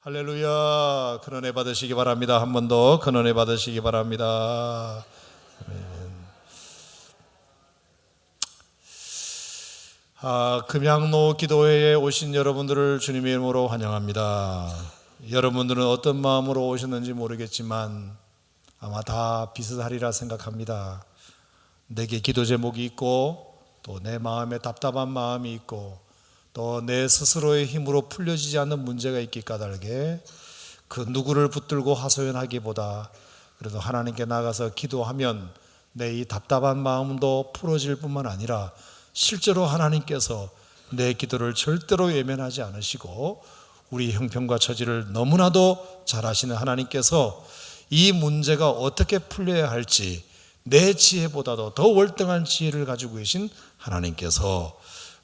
할렐루야. 큰 은혜 받으시기 바랍니다. 한 번 더 큰 은혜 받으시기 바랍니다. 금양로 기도회에 오신 여러분들을 주님의 이름으로 환영합니다. 여러분들은 어떤 마음으로 오셨는지 모르겠지만 아마 다 비슷하리라 생각합니다. 내게 기도 제목이 있고 또 내 마음에 답답한 마음이 있고 또 내 스스로의 힘으로 풀려지지 않는 문제가 있기 까닭에 그 누구를 붙들고 하소연하기보다 그래도 하나님께 나가서 기도하면 내 이 답답한 마음도 풀어질 뿐만 아니라 실제로 하나님께서 내 기도를 절대로 외면하지 않으시고 우리 형편과 처지를 너무나도 잘 아시는 하나님께서 이 문제가 어떻게 풀려야 할지 내 지혜보다도 더 월등한 지혜를 가지고 계신 하나님께서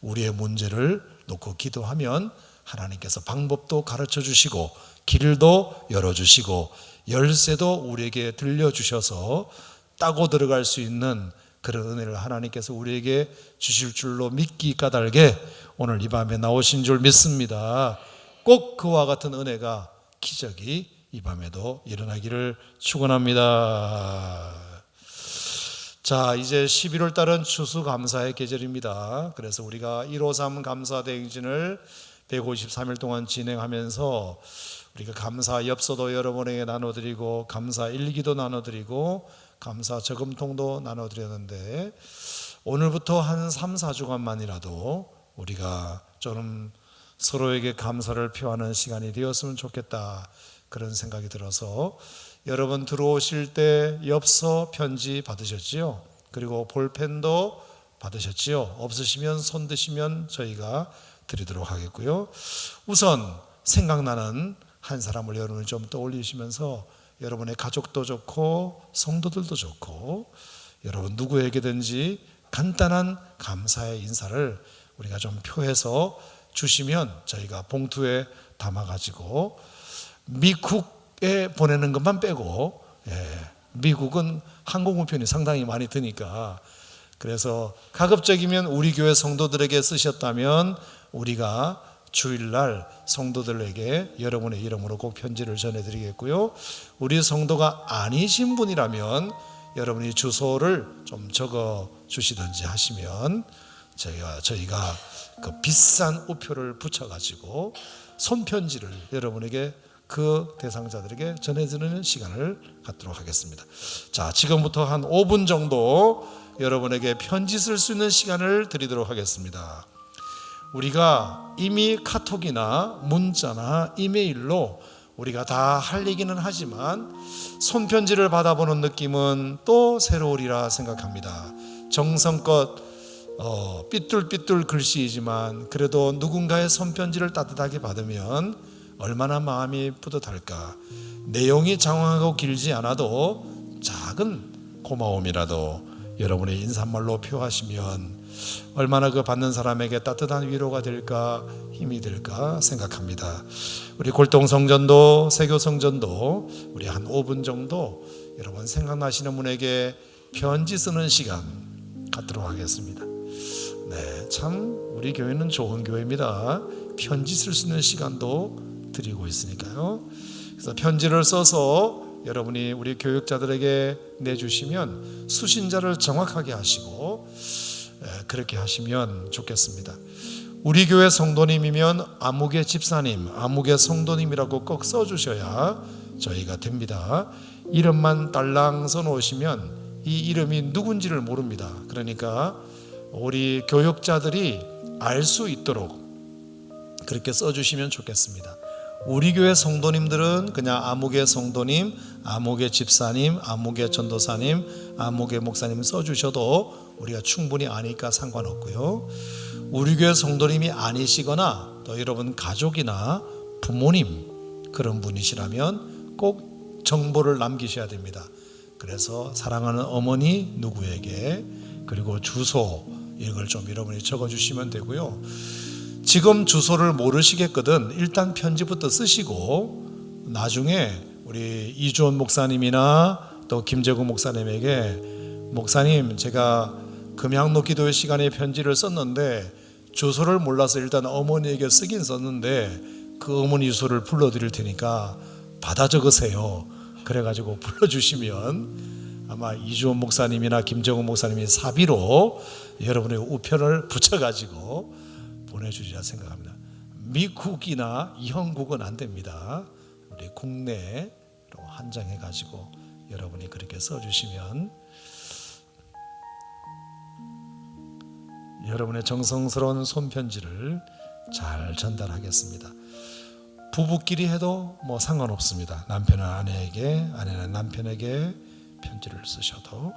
우리의 문제를 놓고 기도하면 하나님께서 방법도 가르쳐 주시고 길도 열어주시고 열쇠도 우리에게 들려주셔서 따고 들어갈 수 있는 그런 은혜를 하나님께서 우리에게 주실 줄로 믿기 까닭에 오늘 이 밤에 나오신 줄 믿습니다. 꼭 그와 같은 은혜가 기적이 이 밤에도 일어나기를 축원합니다. 자, 이제 11월 달은 추수감사의 계절입니다. 그래서 우리가 153 감사대행진을 153일 동안 진행하면서 우리가 감사 엽서도 여러분에게 나눠드리고 감사 일기도 나눠드리고 감사 저금통도 나눠드렸는데 오늘부터 한 3, 4주간만이라도 우리가 좀 서로에게 감사를 표하는 시간이 되었으면 좋겠다 그런 생각이 들어서 여러분 들어오실 때 엽서 편지 받으셨지요? 그리고 볼펜도 받으셨지요? 없으시면 손 드시면 저희가 드리도록 하겠고요. 우선 생각나는 한 사람을 여러분이 좀 떠올리시면서 여러분의 가족도 좋고 성도들도 좋고 여러분 누구에게든지 간단한 감사의 인사를 우리가 좀 표해서 주시면 저희가 봉투에 담아가지고 미국에 보내는 것만 빼고 미국은 항공우편이 상당히 많이 드니까 그래서 가급적이면 우리 교회 성도들에게 쓰셨다면 우리가 주일날 성도들에게 여러분의 이름으로 꼭 편지를 전해드리겠고요. 우리 성도가 아니신 분이라면 여러분이 주소를 좀 적어 주시든지 하시면 저희가 그 비싼 우표를 붙여가지고 손편지를 여러분에게 그 대상자들에게 전해드리는 시간을 갖도록 하겠습니다. 자, 지금부터 한 5분 정도 여러분에게 편지 쓸 수 있는 시간을 드리도록 하겠습니다. 우리가 이미 카톡이나 문자나 이메일로 우리가 다 할 얘기는 하지만 손편지를 받아보는 느낌은 또 새로우리라 생각합니다. 정성껏 삐뚤삐뚤 글씨이지만 그래도 누군가의 손편지를 따뜻하게 받으면 얼마나 마음이 뿌듯할까. 내용이 장황하고 길지 않아도 작은 고마움이라도 여러분의 인사말로 표하시면 얼마나 그 받는 사람에게 따뜻한 위로가 될까, 힘이 될까 생각합니다. 우리 골동성전도 세교성전도 우리 한 5분 정도 여러분 생각나시는 분에게 편지 쓰는 시간 갖도록 하겠습니다. 네, 참 우리 교회는 좋은 교회입니다. 편지 쓸 수 있는 시간도 드리고 있으니까요. 그래서 편지를 써서 여러분이 우리 교육자들에게 내주시면 수신자를 정확하게 하시고 그렇게 하시면 좋겠습니다. 우리 교회 성도님이면 아무개 집사님, 아무개 성도님이라고 꼭 써주셔야 저희가 됩니다. 이름만 딸랑 써놓으시면 이 이름이 누군지를 모릅니다. 그러니까 우리 교육자들이 알 수 있도록 그렇게 써주시면 좋겠습니다. 우리 교회 성도님들은 그냥 아무개 성도님, 아무개 집사님, 아무개 전도사님, 아무개 목사님 써주셔도 우리가 충분히 아니까 상관없고요. 우리 교회 성도님이 아니시거나 또 여러분 가족이나 부모님 그런 분이시라면 꼭 정보를 남기셔야 됩니다. 그래서 사랑하는 어머니 누구에게 그리고 주소 이걸 좀 여러분이 적어주시면 되고요. 지금 주소를 모르시겠거든 일단 편지부터 쓰시고 나중에 우리 이주원 목사님이나 또 김재구 목사님에게 목사님 제가 금양로 기도회 시간에 편지를 썼는데 주소를 몰라서 일단 어머니에게 쓰긴 썼는데 그 어머니 유서를 불러드릴 테니까 받아 적으세요. 그래가지고 불러주시면 아마 이주원 목사님이나 김정은 목사님이 사비로 여러분의 우편을 붙여가지고 보내주리라 생각합니다. 미국이나 영국은 안 됩니다. 우리 국내로 한정해가지고 여러분이 그렇게 써주시면 여러분의 정성스러운 손편지를 잘 전달하겠습니다. 부부끼리 해도 뭐 상관없습니다. 남편은 아내에게, 아내는 남편에게 편지를 쓰셔도.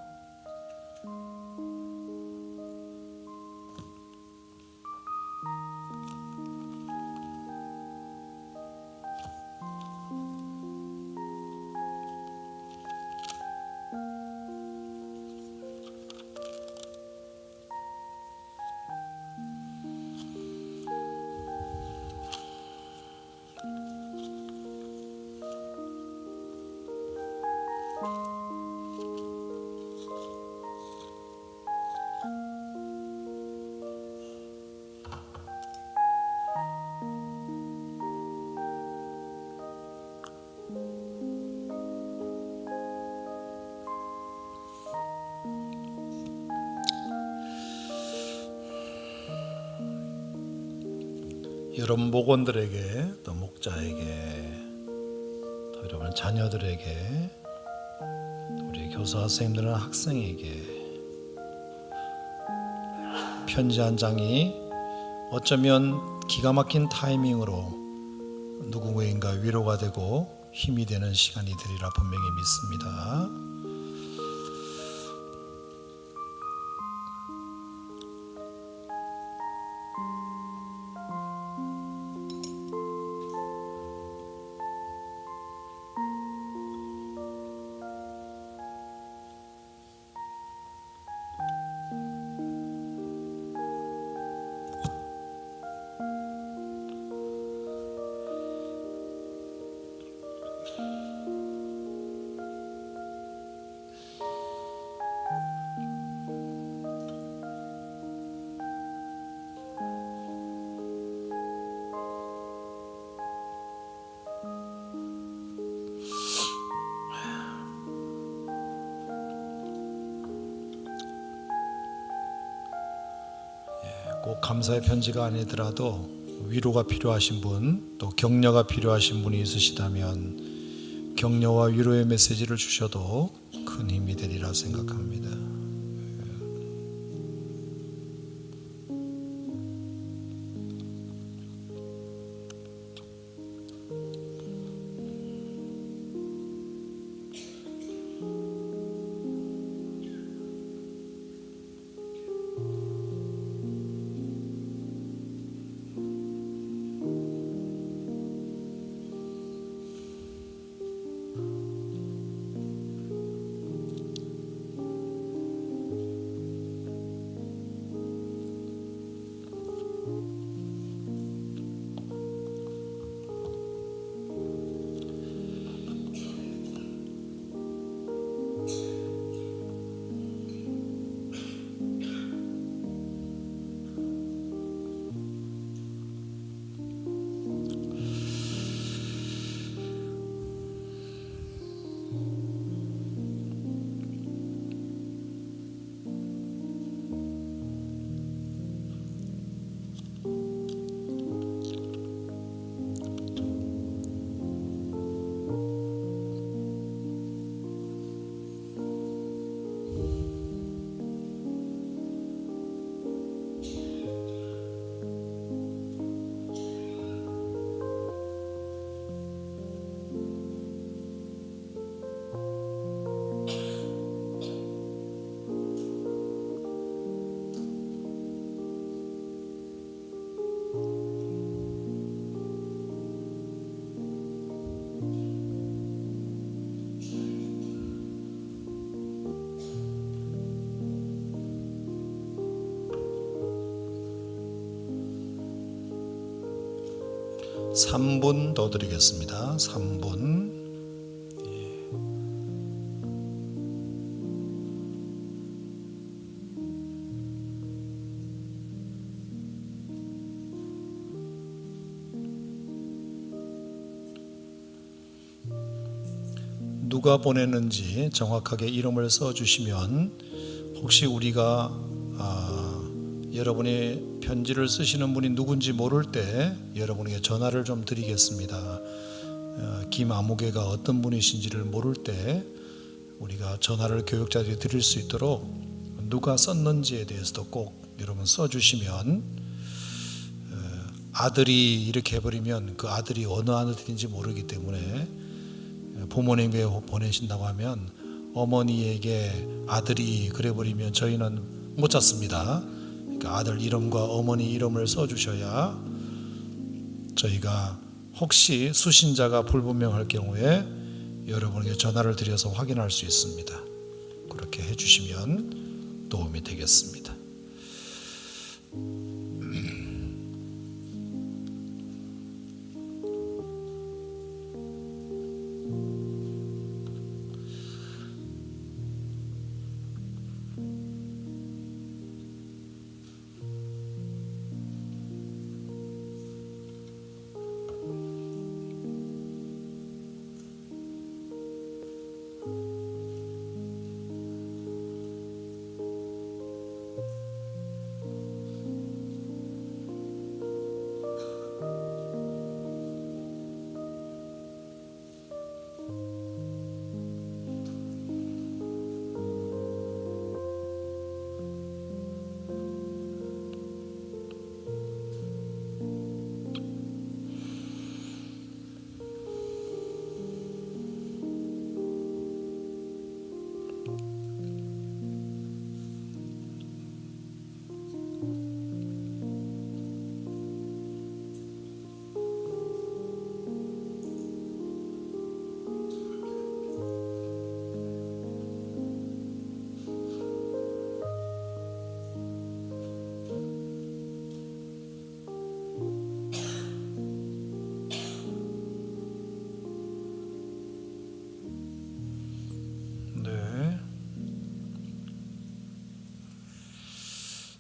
여러분 목원들에게, 또 목자에게, 또 여러분 자녀들에게, 또 우리 교사 선생님들은 학생에게 편지 한 장이 어쩌면 기가 막힌 타이밍으로 누구인가 위로가 되고 힘이 되는 시간이 되리라 분명히 믿습니다. 꼭 감사의 편지가 아니더라도 위로가 필요하신 분, 또 격려가 필요하신 분이 있으시다면 격려와 위로의 메시지를 주셔도 큰 힘이 되리라 생각합니다. 삼 분 더 드리겠습니다. 3분. 누가 보냈는지 정확하게 이름을 써주시면 혹시 우리가 여러분이 편지를 쓰시는 분이 누군지 모를 때 여러분에게 전화를 좀 드리겠습니다. 김아무개가 어떤 분이신지를 모를 때 우리가 전화를 교육자들이 드릴 수 있도록 누가 썼는지에 대해서도 꼭 여러분 써주시면, 아들이 이렇게 해버리면 그 아들이 어느 아들인지 모르기 때문에 부모님에게 보내신다고 하면 어머니에게 아들이 그래버리면 저희는 못 찾습니다. 그러니까 아들 이름과 어머니 이름을 써주셔야 저희가 혹시 수신자가 불분명할 경우에 여러분에게 전화를 드려서 확인할 수 있습니다. 그렇게 해주시면 도움이 되겠습니다.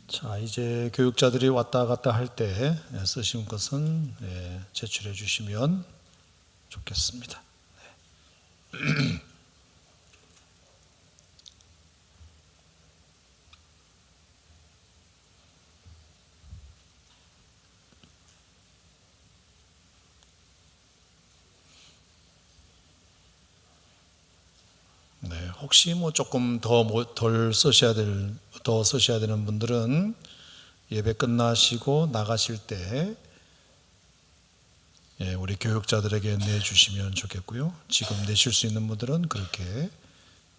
자, 이제 교육자들이 왔다 갔다 할 때 쓰신 것은 제출해 주시면 좋겠습니다. 네, 혹시 조금 덜 쓰셔야 되는 분들은 예배 끝나시고 나가실 때 우리 교육자들에게 내주시면 좋겠고요. 지금 내실 수 있는 분들은 그렇게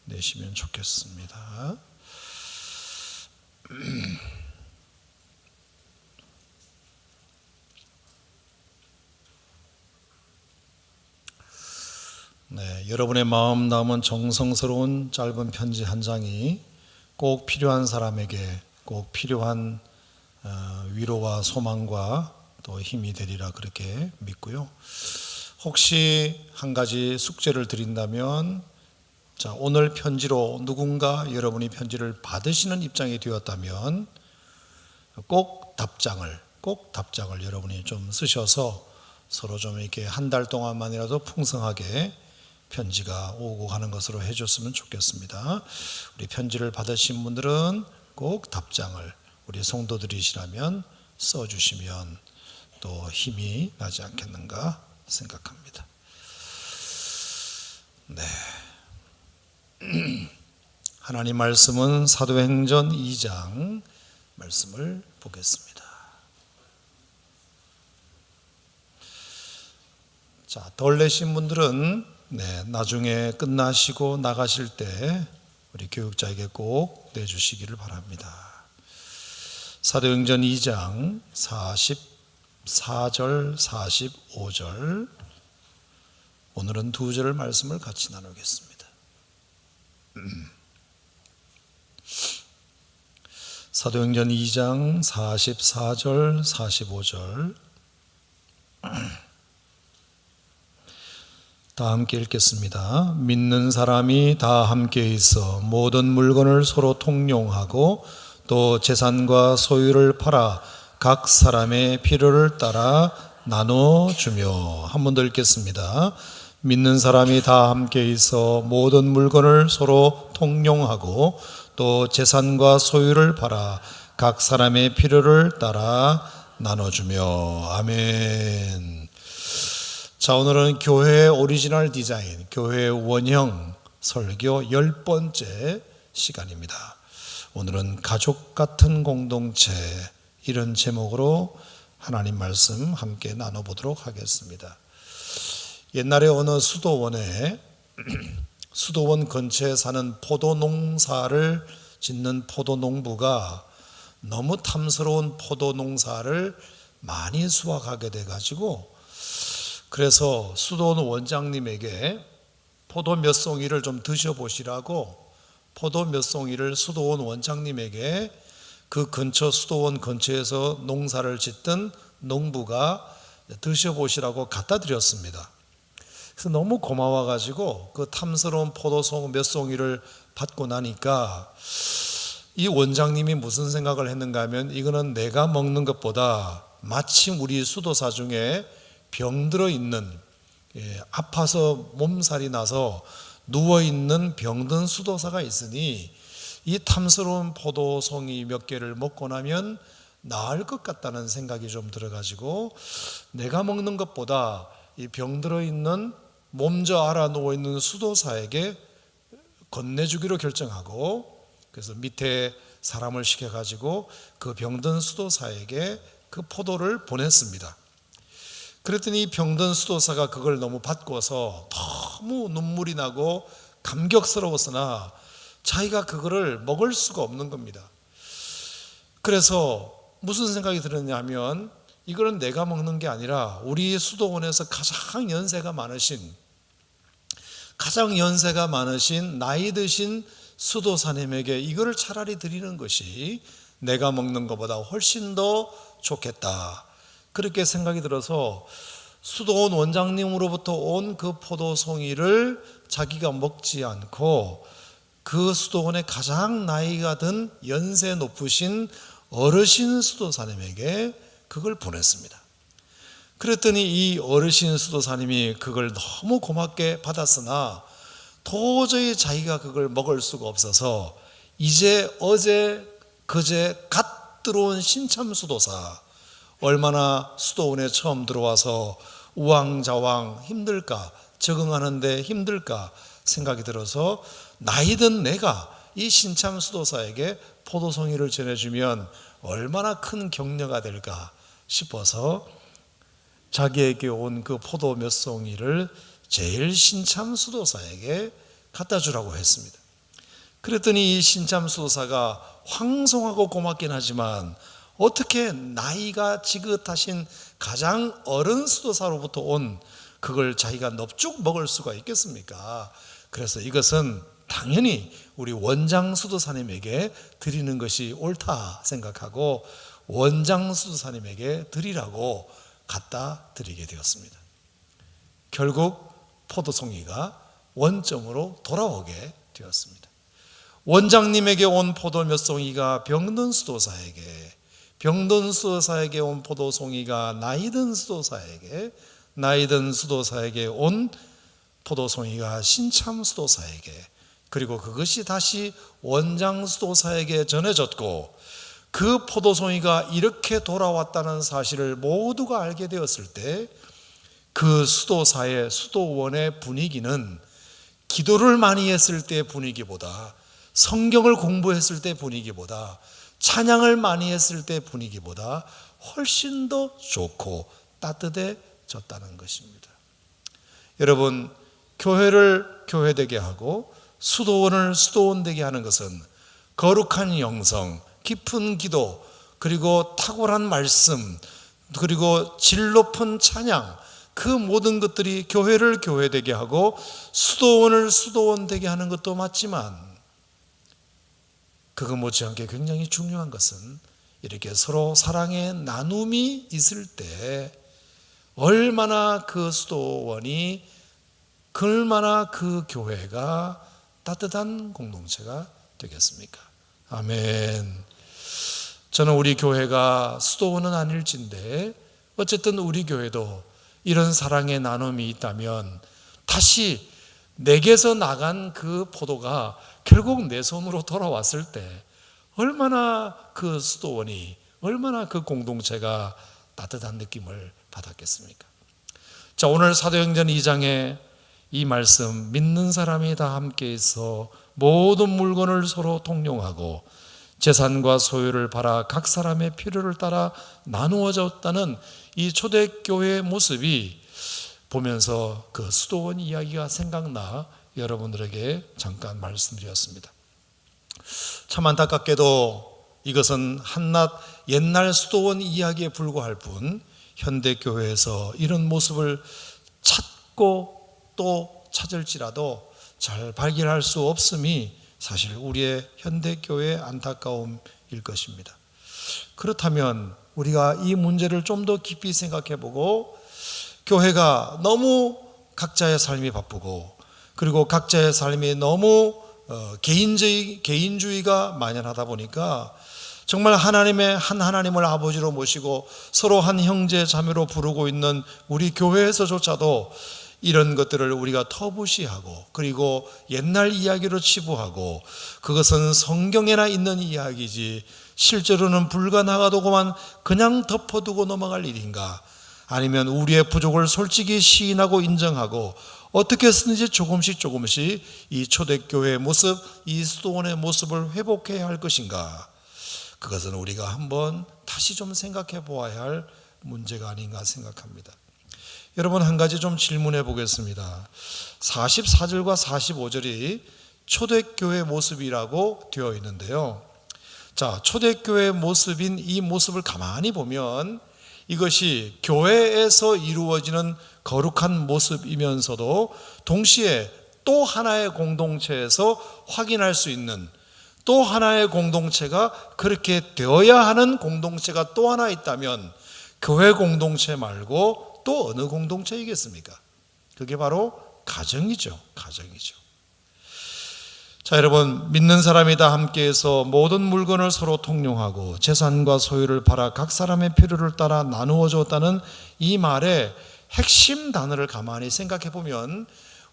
내시면 좋겠습니다. 네, 여러분의 마음 담은 정성스러운 짧은 편지 한 장이 꼭 필요한 사람에게 꼭 필요한 위로와 소망과 또 힘이 되리라 그렇게 믿고요. 혹시 한 가지 숙제를 드린다면, 자, 오늘 편지로 누군가 여러분이 편지를 받으시는 입장이 되었다면 꼭 답장을 여러분이 좀 쓰셔서 서로 좀 이렇게 한 달 동안만이라도 풍성하게 편지가 오고 가는 것으로 해줬으면 좋겠습니다. 우리 편지를 받으신 분들은 꼭 답장을 우리 성도들이시라면 써주시면 또 힘이 나지 않겠는가 생각합니다. 네. 하나님 말씀은 사도행전 2장 말씀을 보겠습니다. 자, 덜 내신 분들은 나중에 끝나시고 나가실 때 우리 교육자에게 꼭 내주시기를 바랍니다. 사도행전 2장 44절 45절 오늘은 두 절을 말씀을 같이 나누겠습니다. 사도행전 2장 44절 45절 다 함께 읽겠습니다. 믿는 사람이 다 함께 있어 모든 물건을 서로 통용하고 또 재산과 소유를 팔아 각 사람의 필요를 따라 나눠주며. 한 번 더 읽겠습니다. 믿는 사람이 다 함께 있어 모든 물건을 서로 통용하고 또 재산과 소유를 팔아 각 사람의 필요를 따라 나눠주며. 아멘. 자, 오늘은 교회의 오리지널 디자인, 교회의 원형 설교 10번째 시간입니다. 오늘은 가족 같은 공동체, 이런 제목으로 하나님 말씀 함께 나눠보도록 하겠습니다. 옛날에 어느 수도원 근처에 사는 포도 농사를 짓는 포도 농부가 너무 탐스러운 포도 농사를 많이 수확하게 돼가지고, 그래서 수도원 원장님에게 포도 몇 송이를 좀 드셔보시라고 포도 몇 송이를 수도원 원장님에게 그 근처 수도원 근처에서 농사를 짓던 농부가 드셔보시라고 갖다 드렸습니다. 그래서 너무 고마워가지고 그 탐스러운 포도송 몇 송이를 받고 나니까 이 원장님이 무슨 생각을 했는가 하면, 이거는 내가 먹는 것보다 마침 우리 수도사 중에 병들어 있는, 아파서 몸살이 나서 누워있는 병든 수도사가 있으니 이 탐스러운 포도송이 몇 개를 먹고 나면 나을 것 같다는 생각이 좀 들어가지고, 내가 먹는 것보다 이 병들어 있는 몸져 알아 누워있는 수도사에게 건네주기로 결정하고, 그래서 밑에 사람을 시켜가지고 그 병든 수도사에게 그 포도를 보냈습니다. 그랬더니 병든 수도사가 그걸 너무 받고서 너무 눈물이 나고 감격스러웠으나 자기가 그거를 먹을 수가 없는 겁니다. 그래서 무슨 생각이 들었냐 하면, 이거는 내가 먹는 게 아니라 우리 수도원에서 가장 연세가 많으신 나이 드신 수도사님에게 이거를 차라리 드리는 것이 내가 먹는 것보다 훨씬 더 좋겠다, 그렇게 생각이 들어서 수도원 원장님으로부터 온 그 포도송이를 자기가 먹지 않고 그 수도원의 가장 나이가 든 연세 높으신 어르신 수도사님에게 그걸 보냈습니다. 그랬더니 이 어르신 수도사님이 그걸 너무 고맙게 받았으나 도저히 자기가 그걸 먹을 수가 없어서 이제 어제 그제 갓 들어온 신참 수도사, 얼마나 수도원에 처음 들어와서 우왕좌왕 힘들까, 적응하는데 힘들까 생각이 들어서 나이든 내가 이 신참 수도사에게 포도송이를 전해주면 얼마나 큰 격려가 될까 싶어서 자기에게 온 그 포도 몇 송이를 제일 신참 수도사에게 갖다 주라고 했습니다. 그랬더니 이 신참 수도사가 황송하고 고맙긴 하지만 어떻게 나이가 지긋하신 가장 어른 수도사로부터 온 그걸 자기가 넙죽 먹을 수가 있겠습니까? 그래서 이것은 당연히 우리 원장 수도사님에게 드리는 것이 옳다 생각하고 원장 수도사님에게 드리라고 갖다 드리게 되었습니다. 결국 포도송이가 원점으로 돌아오게 되었습니다. 원장님에게 온 포도 몇 송이가 병든 수도사에게, 병든 수도사에게 온 포도송이가 나이든 수도사에게 온 포도송이가 신참 수도사에게, 그리고 그것이 다시 원장 수도사에게 전해졌고, 그 포도송이가 이렇게 돌아왔다는 사실을 모두가 알게 되었을 때 그 수도사의, 수도원의 분위기는 기도를 많이 했을 때 분위기보다, 성경을 공부했을 때 분위기보다, 찬양을 많이 했을 때 분위기보다 훨씬 더 좋고 따뜻해졌다는 것입니다. 여러분, 교회를 교회되게 하고 수도원을 수도원되게 하는 것은 거룩한 영성, 깊은 기도, 그리고 탁월한 말씀, 그리고 질 높은 찬양, 그 모든 것들이 교회를 교회되게 하고 수도원을 수도원되게 하는 것도 맞지만, 그거 못지않게 굉장히 중요한 것은 이렇게 서로 사랑의 나눔이 있을 때 얼마나 그 수도원이, 얼마나 그 교회가 따뜻한 공동체가 되겠습니까? 아멘. 저는 우리 교회가 수도원은 아닐진데 어쨌든 우리 교회도 이런 사랑의 나눔이 있다면 다시 내게서 나간 그 포도가 결국 내 손으로 돌아왔을 때 얼마나 그 수도원이, 얼마나 그 공동체가 따뜻한 느낌을 받았겠습니까? 자, 오늘 사도행전 2장에 이 말씀, 믿는 사람이 다 함께 있어 모든 물건을 서로 통용하고 재산과 소유를 팔아 각 사람의 필요를 따라 나누어졌다는 이 초대교회의 모습이 보면서 그 수도원 이야기가 생각나 여러분들에게 잠깐 말씀드렸습니다. 참 안타깝게도 이것은 한낱 옛날 수도원 이야기에 불과할 뿐 현대교회에서 이런 모습을 찾고 또 찾을지라도 잘 발견할 수 없음이 사실 우리의 현대교회의 안타까움일 것입니다. 그렇다면 우리가 이 문제를 좀 더 깊이 생각해보고 교회가 너무 각자의 삶이 바쁘고 그리고 각자의 삶이 너무 개인주의가 만연하다 보니까 정말 하나님을 아버지로 모시고 서로 한 형제 자매로 부르고 있는 우리 교회에서조차도 이런 것들을 우리가 터부시하고 그리고 옛날 이야기로 치부하고 그것은 성경에나 있는 이야기지 실제로는 불가능하다고만 그냥 덮어두고 넘어갈 일인가, 아니면 우리의 부족을 솔직히 시인하고 인정하고 어떻게 쓰는지 조금씩 이 초대교회의 모습, 이 수도원의 모습을 회복해야 할 것인가, 그것은 우리가 한번 다시 좀 생각해 보아야 할 문제가 아닌가 생각합니다. 여러분, 한 가지 좀 질문해 보겠습니다. 44절과 45절이 초대교회 모습이라고 되어 있는데요. 자, 초대교회 모습인 이 모습을 가만히 보면 이것이 교회에서 이루어지는 거룩한 모습이면서도 동시에 또 하나의 공동체에서 확인할 수 있는, 또 하나의 공동체가 그렇게 되어야 하는 공동체가 또 하나 있다면 교회 공동체 말고 또 어느 공동체이겠습니까? 그게 바로 가정이죠. 자, 여러분, 믿는 사람이 다 함께해서 모든 물건을 서로 통용하고 재산과 소유를 팔아 각 사람의 필요를 따라 나누어 줬다는 이 말의 핵심 단어를 가만히 생각해 보면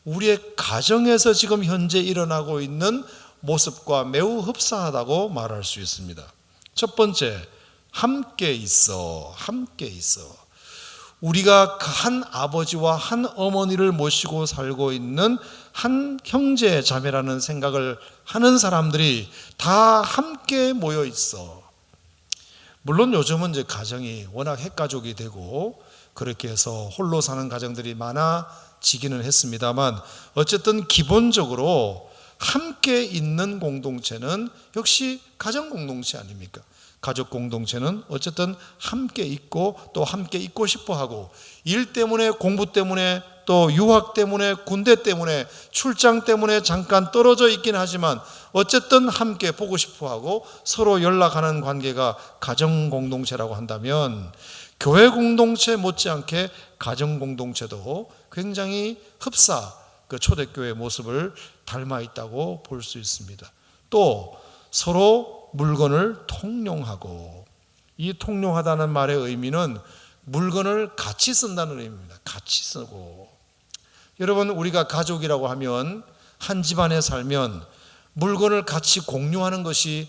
우리의 가정에서 지금 현재 일어나고 있는 모습과 매우 흡사하다고 말할 수 있습니다. 첫 번째, 함께 있어. 우리가 한 아버지와 한 어머니를 모시고 살고 있는 한 형제 자매라는 생각을 하는 사람들이 다 함께 모여 있어. 물론 요즘은 이제 가정이 워낙 핵가족이 되고 그렇게 해서 홀로 사는 가정들이 많아지기는 했습니다만 어쨌든 기본적으로 함께 있는 공동체는 역시 가정 공동체 아닙니까? 가족 공동체는 어쨌든 함께 있고 또 함께 있고 싶어 하고 일 때문에, 공부 때문에, 또 유학 때문에, 군대 때문에, 출장 때문에 잠깐 떨어져 있긴 하지만 어쨌든 함께 보고 싶어 하고 서로 연락하는 관계가 가정 공동체라고 한다면 교회 공동체 못지않게 가정 공동체도 굉장히 흡사 그 초대교회의 모습을 닮아 있다고 볼 수 있습니다. 또 서로 물건을 통용하고, 이 통용하다는 말의 의미는 물건을 같이 쓴다는 의미입니다. 같이 쓰고. 여러분, 우리가 가족이라고 하면 한 집안에 살면 물건을 같이 공유하는 것이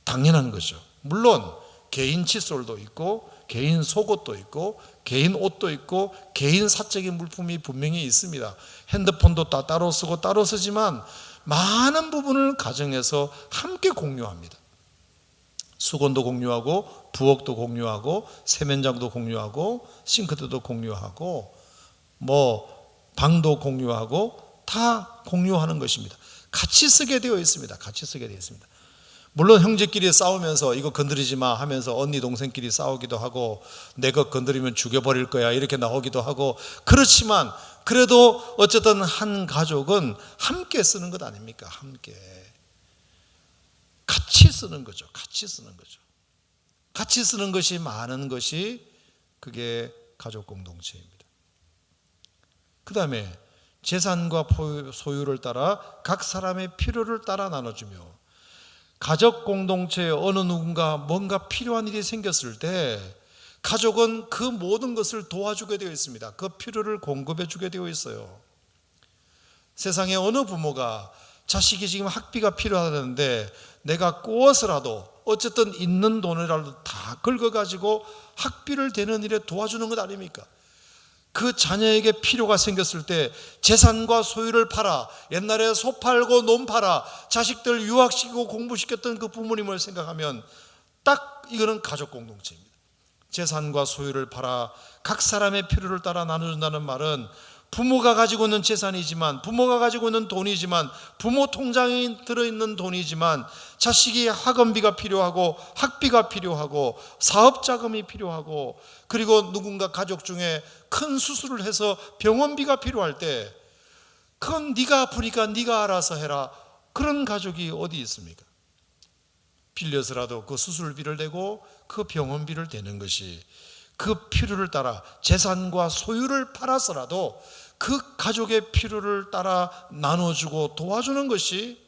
당연한 거죠. 물론 개인 칫솔도 있고 개인 속옷도 있고 개인 옷도 있고 개인 사적인 물품이 분명히 있습니다. 핸드폰도 다 따로 쓰고 따로 쓰지만 많은 부분을 가정에서 함께 공유합니다. 수건도 공유하고 부엌도 공유하고 세면장도 공유하고 싱크대도 공유하고 방도 공유하고 다 공유하는 것입니다. 같이 쓰게 되어 있습니다. 물론 형제끼리 싸우면서 이거 건드리지 마 하면서 언니 동생끼리 싸우기도 하고 내 것 건드리면 죽여버릴 거야 이렇게 나오기도 하고, 그렇지만 그래도 어쨌든 한 가족은 함께 쓰는 것 아닙니까? 함께 같이 쓰는 거죠. 같이 쓰는 것이 많은 것이 그게 가족 공동체입니다. 그 다음에 재산과 소유를 따라 각 사람의 필요를 따라 나눠주며, 가족 공동체에 어느 누군가 뭔가 필요한 일이 생겼을 때 가족은 그 모든 것을 도와주게 되어 있습니다. 그 필요를 공급해 주게 되어 있어요. 세상에 어느 부모가 자식이 지금 학비가 필요하다는데 내가 꼬아서라도 어쨌든 있는 돈이라도 다 긁어가지고 학비를 대는 일에 도와주는 것 아닙니까? 그 자녀에게 필요가 생겼을 때 재산과 소유를 팔아, 옛날에 소 팔고 논 팔아 자식들 유학시키고 공부시켰던 그 부모님을 생각하면 딱 이거는 가족 공동체입니다. 재산과 소유를 팔아 각 사람의 필요를 따라 나눠준다는 말은 부모가 가지고 있는 재산이지만, 부모가 가지고 있는 돈이지만, 부모 통장에 들어있는 돈이지만 자식이 학원비가 필요하고 학비가 필요하고 사업자금이 필요하고 그리고 누군가 가족 중에 큰 수술을 해서 병원비가 필요할 때 그건 네가 아프니까 네가 알아서 해라, 그런 가족이 어디 있습니까? 빌려서라도 그 수술비를 내고 그 병원비를 대는 것이, 그 필요를 따라 재산과 소유를 팔아서라도 그 가족의 필요를 따라 나눠주고 도와주는 것이,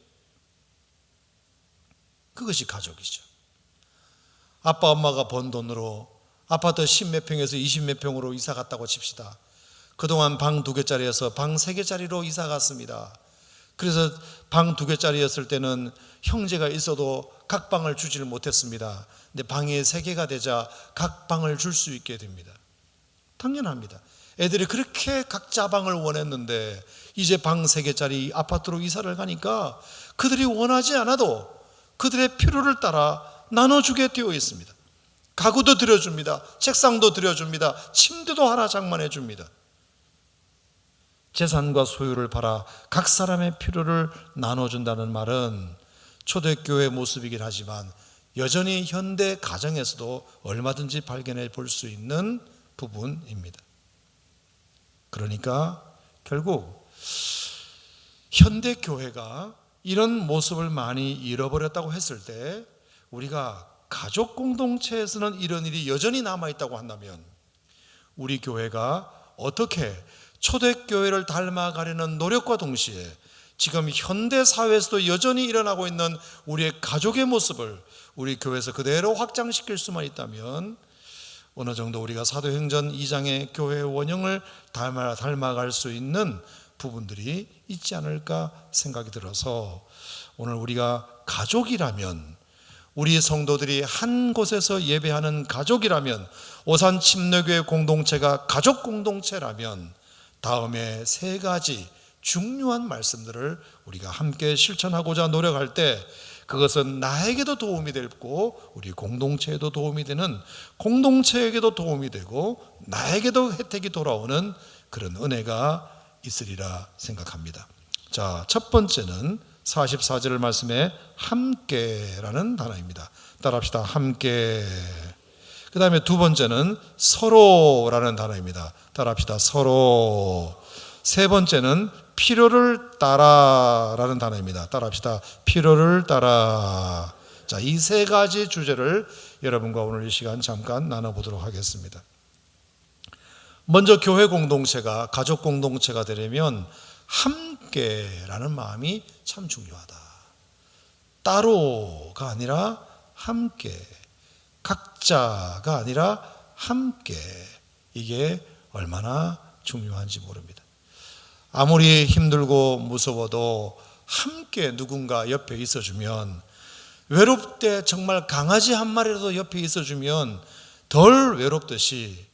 그것이 가족이죠. 아빠 엄마가 번 돈으로 아파트 10몇 평에서 20몇 평으로 이사 갔다고 칩시다. 그동안 방 2개짜리에서 방 3개짜리로 이사 갔습니다. 그래서 방 2개짜리였을 때는 형제가 있어도 각 방을 주지를 못했습니다. 근데 방이 3개가 되자 각 방을 줄 수 있게 됩니다. 당연합니다. 애들이 그렇게 각자 방을 원했는데 이제 방 3개짜리 아파트로 이사를 가니까 그들이 원하지 않아도 그들의 필요를 따라 나눠주게 되어 있습니다. 가구도 들여줍니다. 책상도 들여줍니다. 침대도 하나 장만해 줍니다. 재산과 소유를 팔아 각 사람의 필요를 나눠준다는 말은 초대교회 모습이긴 하지만 여전히 현대 가정에서도 얼마든지 발견해 볼 수 있는 부분입니다. 그러니까 결국 현대 교회가 이런 모습을 많이 잃어버렸다고 했을 때 우리가 가족 공동체에서는 이런 일이 여전히 남아있다고 한다면 우리 교회가 어떻게 초대교회를 닮아가려는 노력과 동시에 지금 현대 사회에서도 여전히 일어나고 있는 우리의 가족의 모습을 우리 교회에서 그대로 확장시킬 수만 있다면 어느 정도 우리가 사도행전 2장의 교회의 원형을 닮아갈 수 있는 부분들이 있지 않을까 생각이 들어서 오늘 우리가 가족이라면, 우리 성도들이 한 곳에서 예배하는 가족이라면, 오산 침례교회 공동체가 가족 공동체라면 다음에 3가지 중요한 말씀들을 우리가 함께 실천하고자 노력할 때 그것은 나에게도 도움이 되고 우리 공동체에도 도움이 되는, 공동체에게도 도움이 되고 나에게도 혜택이 돌아오는 그런 은혜가 있으리라 생각합니다. 자, 첫 번째는 44절 말씀에 함께라는 단어입니다. 따라합시다. 함께. 그 다음에 두 번째는 서로라는 단어입니다. 따라합시다. 서로. 세 번째는 필요를 따라라는 단어입니다. 따라합시다. 필요를 따라. 자, 이 3가지 주제를 여러분과 오늘 이 시간 잠깐 나눠보도록 하겠습니다. 먼저 교회 공동체가 가족 공동체가 되려면 함께라는 마음이 참 중요하다. 따로가 아니라 함께, 각자가 아니라 함께, 이게 얼마나 중요한지 모릅니다. 아무리 힘들고 무서워도 함께 누군가 옆에 있어주면, 외롭을 때 정말 강아지 한 마리라도 옆에 있어주면 덜 외롭듯이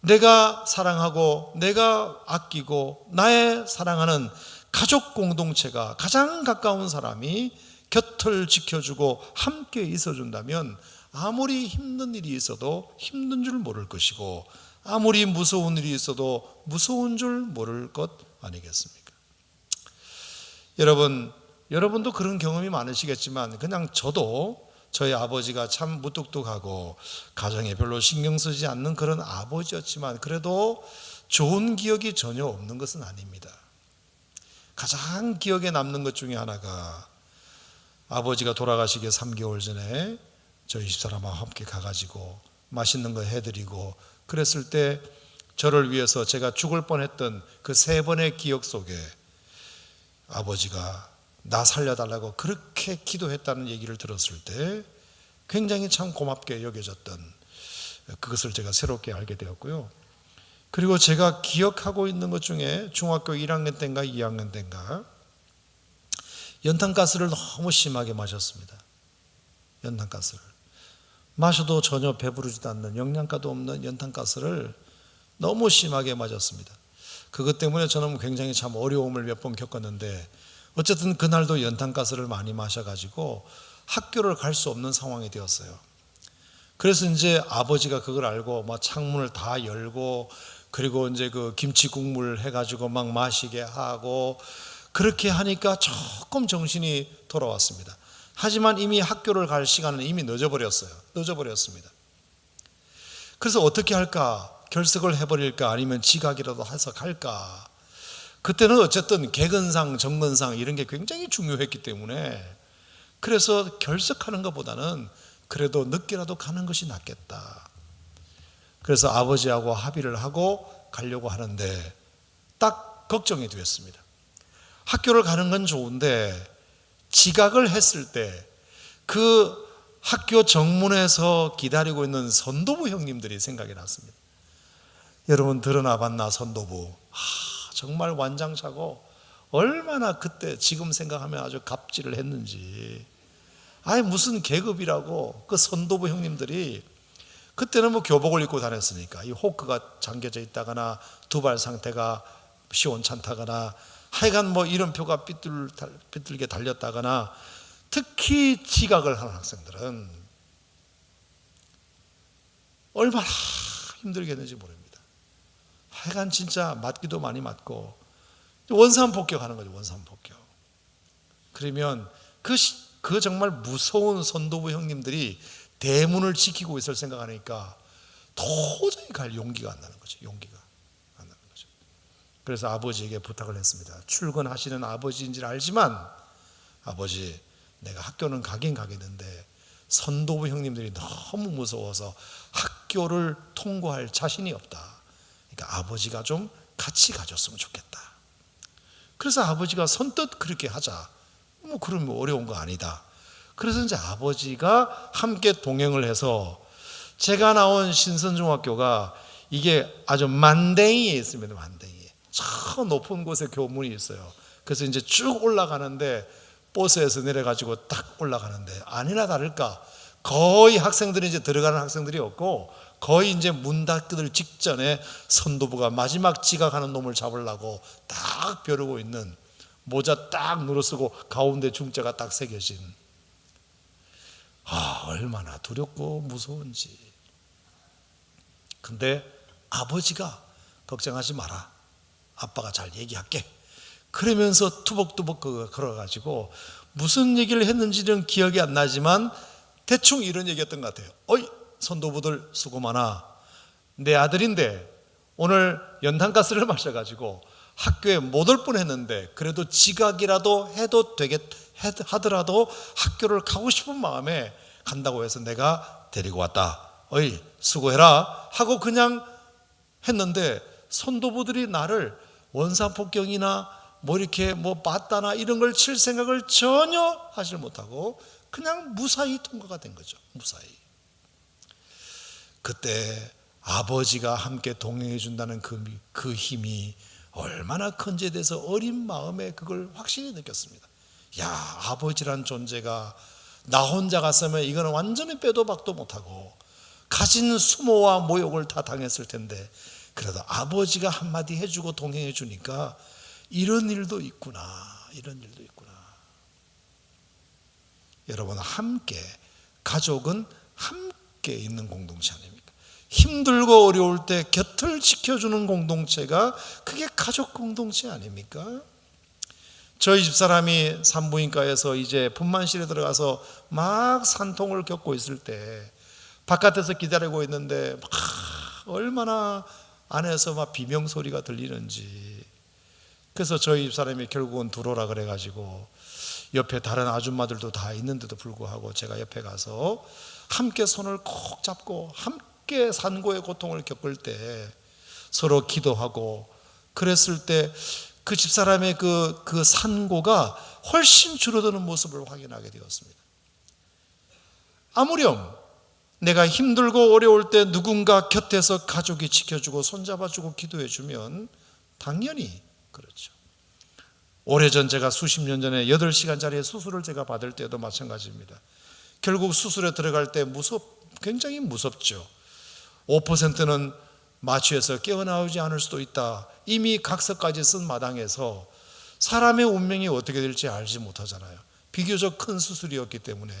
내가 사랑하고 내가 아끼고 나의 사랑하는 가족 공동체가 가장 가까운 사람이 곁을 지켜주고 함께 있어준다면 아무리 힘든 일이 있어도 힘든 줄 모를 것이고 아무리 무서운 일이 있어도 무서운 줄 모를 것 아니겠습니까? 여러분도 그런 경험이 많으시겠지만 그냥 저도 저희 아버지가 참 무뚝뚝하고 가정에 별로 신경 쓰지 않는 그런 아버지였지만 그래도 좋은 기억이 전혀 없는 것은 아닙니다. 가장 기억에 남는 것 중에 하나가 아버지가 돌아가시기 3개월 전에 저희 집사람과 함께 가가지고 맛있는 거 해드리고 그랬을 때 저를 위해서 제가 죽을 뻔했던 그 3번의 기억 속에 아버지가 나 살려달라고 그렇게 기도했다는 얘기를 들었을 때 굉장히 참 고맙게 여겨졌던 그것을 제가 새롭게 알게 되었고요. 그리고 제가 기억하고 있는 것 중에 중학교 1학년 때인가 2학년 때인가 연탄가스를 너무 심하게 마셨습니다. 연탄가스를 마셔도 전혀 배부르지도 않는, 영양가도 없는 연탄가스를 너무 심하게 맞았습니다. 그것 때문에 저는 굉장히 참 어려움을 몇 번 겪었는데, 어쨌든 그날도 연탄가스를 많이 마셔가지고 학교를 갈 수 없는 상황이 되었어요. 그래서 이제 아버지가 그걸 알고 막 창문을 다 열고, 그리고 이제 그 김치 국물 해가지고 막 마시게 하고, 그렇게 하니까 조금 정신이 돌아왔습니다. 하지만 이미 학교를 갈 시간은 이미 늦어버렸습니다. 그래서 어떻게 할까? 결석을 해버릴까? 아니면 지각이라도 해서 갈까? 그때는 어쨌든 개근상, 정근상 이런 게 굉장히 중요했기 때문에, 그래서 결석하는 것보다는 그래도 늦게라도 가는 것이 낫겠다. 그래서 아버지하고 합의를 하고 가려고 하는데 딱 걱정이 되었습니다. 학교를 가는 건 좋은데 지각을 했을 때 그 학교 정문에서 기다리고 있는 선도부 형님들이 생각이 났습니다. 여러분 들어나 봤나? 선도부. 정말 완장차고 얼마나 그때 지금 생각하면 아주 갑질을 했는지. 무슨 계급이라고. 그 선도부 형님들이 그때는 뭐 교복을 입고 다녔으니까 이 호크가 잠겨져 있다거나 두발 상태가 시원찮다거나 하여간 뭐 이름표가 삐뚤게 달렸다거나, 특히 지각을 하는 학생들은 얼마나 힘들겠는지 모릅니다. 하여간 진짜 맞기도 많이 맞고 원산폭격하는 거죠. 원산폭격. 그러면 그 정말 무서운 선도부 형님들이 대문을 지키고 있을 생각하니까 도저히 갈 용기가 안 나는 거죠. 그래서 아버지에게 부탁을 했습니다. 출근하시는 아버지인지를 알지만, 아버지, 내가 학교는 가긴 가겠는데 선도부 형님들이 너무 무서워서 학교를 통과할 자신이 없다. 그러니까 아버지가 좀 같이 가줬으면 좋겠다. 그래서 아버지가 선뜻 그렇게 하자. 뭐 그러면 어려운 거 아니다. 그래서 이제 아버지가 함께 동행을 해서, 제가 나온 신선중학교가 이게 아주 만댕이에 있습니다. 만댕이. 저 높은 곳에 교문이 있어요. 그래서 이제 쭉 올라가는데 버스에서 내려가지고 딱 올라가는데 아니나 다를까 거의 학생들이 이제 들어가는 학생들이 없고, 거의 이제 문 닫기들 직전에 선도부가 마지막 지각하는 놈을 잡으려고 딱 벼르고 있는, 모자 딱 눌어쓰고 가운데 중자가 딱 새겨진, 얼마나 두렵고 무서운지. 근데 아버지가 걱정하지 마라. 아빠가 잘 얘기할게. 그러면서 투벅투벅 걸어가지고 무슨 얘기를 했는지는 기억이 안 나지만 대충 이런 얘기였던 것 같아요. 어이, 선도부들 수고 많아. 내 아들인데 오늘 연탄가스를 마셔가지고 학교에 못 올 뻔했는데 그래도 지각이라도 해도 하더라도 학교를 가고 싶은 마음에 간다고 해서 내가 데리고 왔다. 어이, 수고해라 하고 그냥 했는데, 선도부들이 나를 원산폭격이나 뭐 이렇게 뭐 맞다나 이런 걸 칠 생각을 전혀 하지 못하고 그냥 무사히 통과가 된 거죠. 무사히. 그때 아버지가 함께 동행해 준다는 그 힘이 얼마나 큰지에 대해서 어린 마음에 그걸 확실히 느꼈습니다. 야, 아버지란 존재가 나 혼자 갔으면 이거는 완전히 빼도 박도 못하고 가진 수모와 모욕을 다 당했을 텐데, 그래도 아버지가 한마디 해주고 동행해 주니까 이런 일도 있구나. 여러분, 함께, 가족은 함께 있는 공동체 아닙니까? 힘들고 어려울 때 곁을 지켜주는 공동체가 그게 가족 공동체 아닙니까? 저희 집사람이 산부인과에서 이제 분만실에 들어가서 막 산통을 겪고 있을 때 바깥에서 기다리고 있는데 얼마나 안에서 막 비명 소리가 들리는지. 그래서 저희 집사람이 결국은 들어오라 그래가지고 옆에 다른 아줌마들도 다 있는데도 불구하고 제가 옆에 가서 함께 손을 콕 잡고 함께 산고의 고통을 겪을 때 서로 기도하고 그랬을 때 그 집사람의 그 산고가 훨씬 줄어드는 모습을 확인하게 되었습니다. 아무렴 내가 힘들고 어려울 때 누군가 곁에서 가족이 지켜주고 손잡아주고 기도해주면 당연히 그렇죠. 오래전 제가 수십 년 전에 8시간짜리 수술을 제가 받을 때도 마찬가지입니다. 결국 수술에 들어갈 때 굉장히 무섭죠. 5%는 마취해서 깨어나오지 않을 수도 있다. 이미 각서까지 쓴 마당에서 사람의 운명이 어떻게 될지 알지 못하잖아요. 비교적 큰 수술이었기 때문에.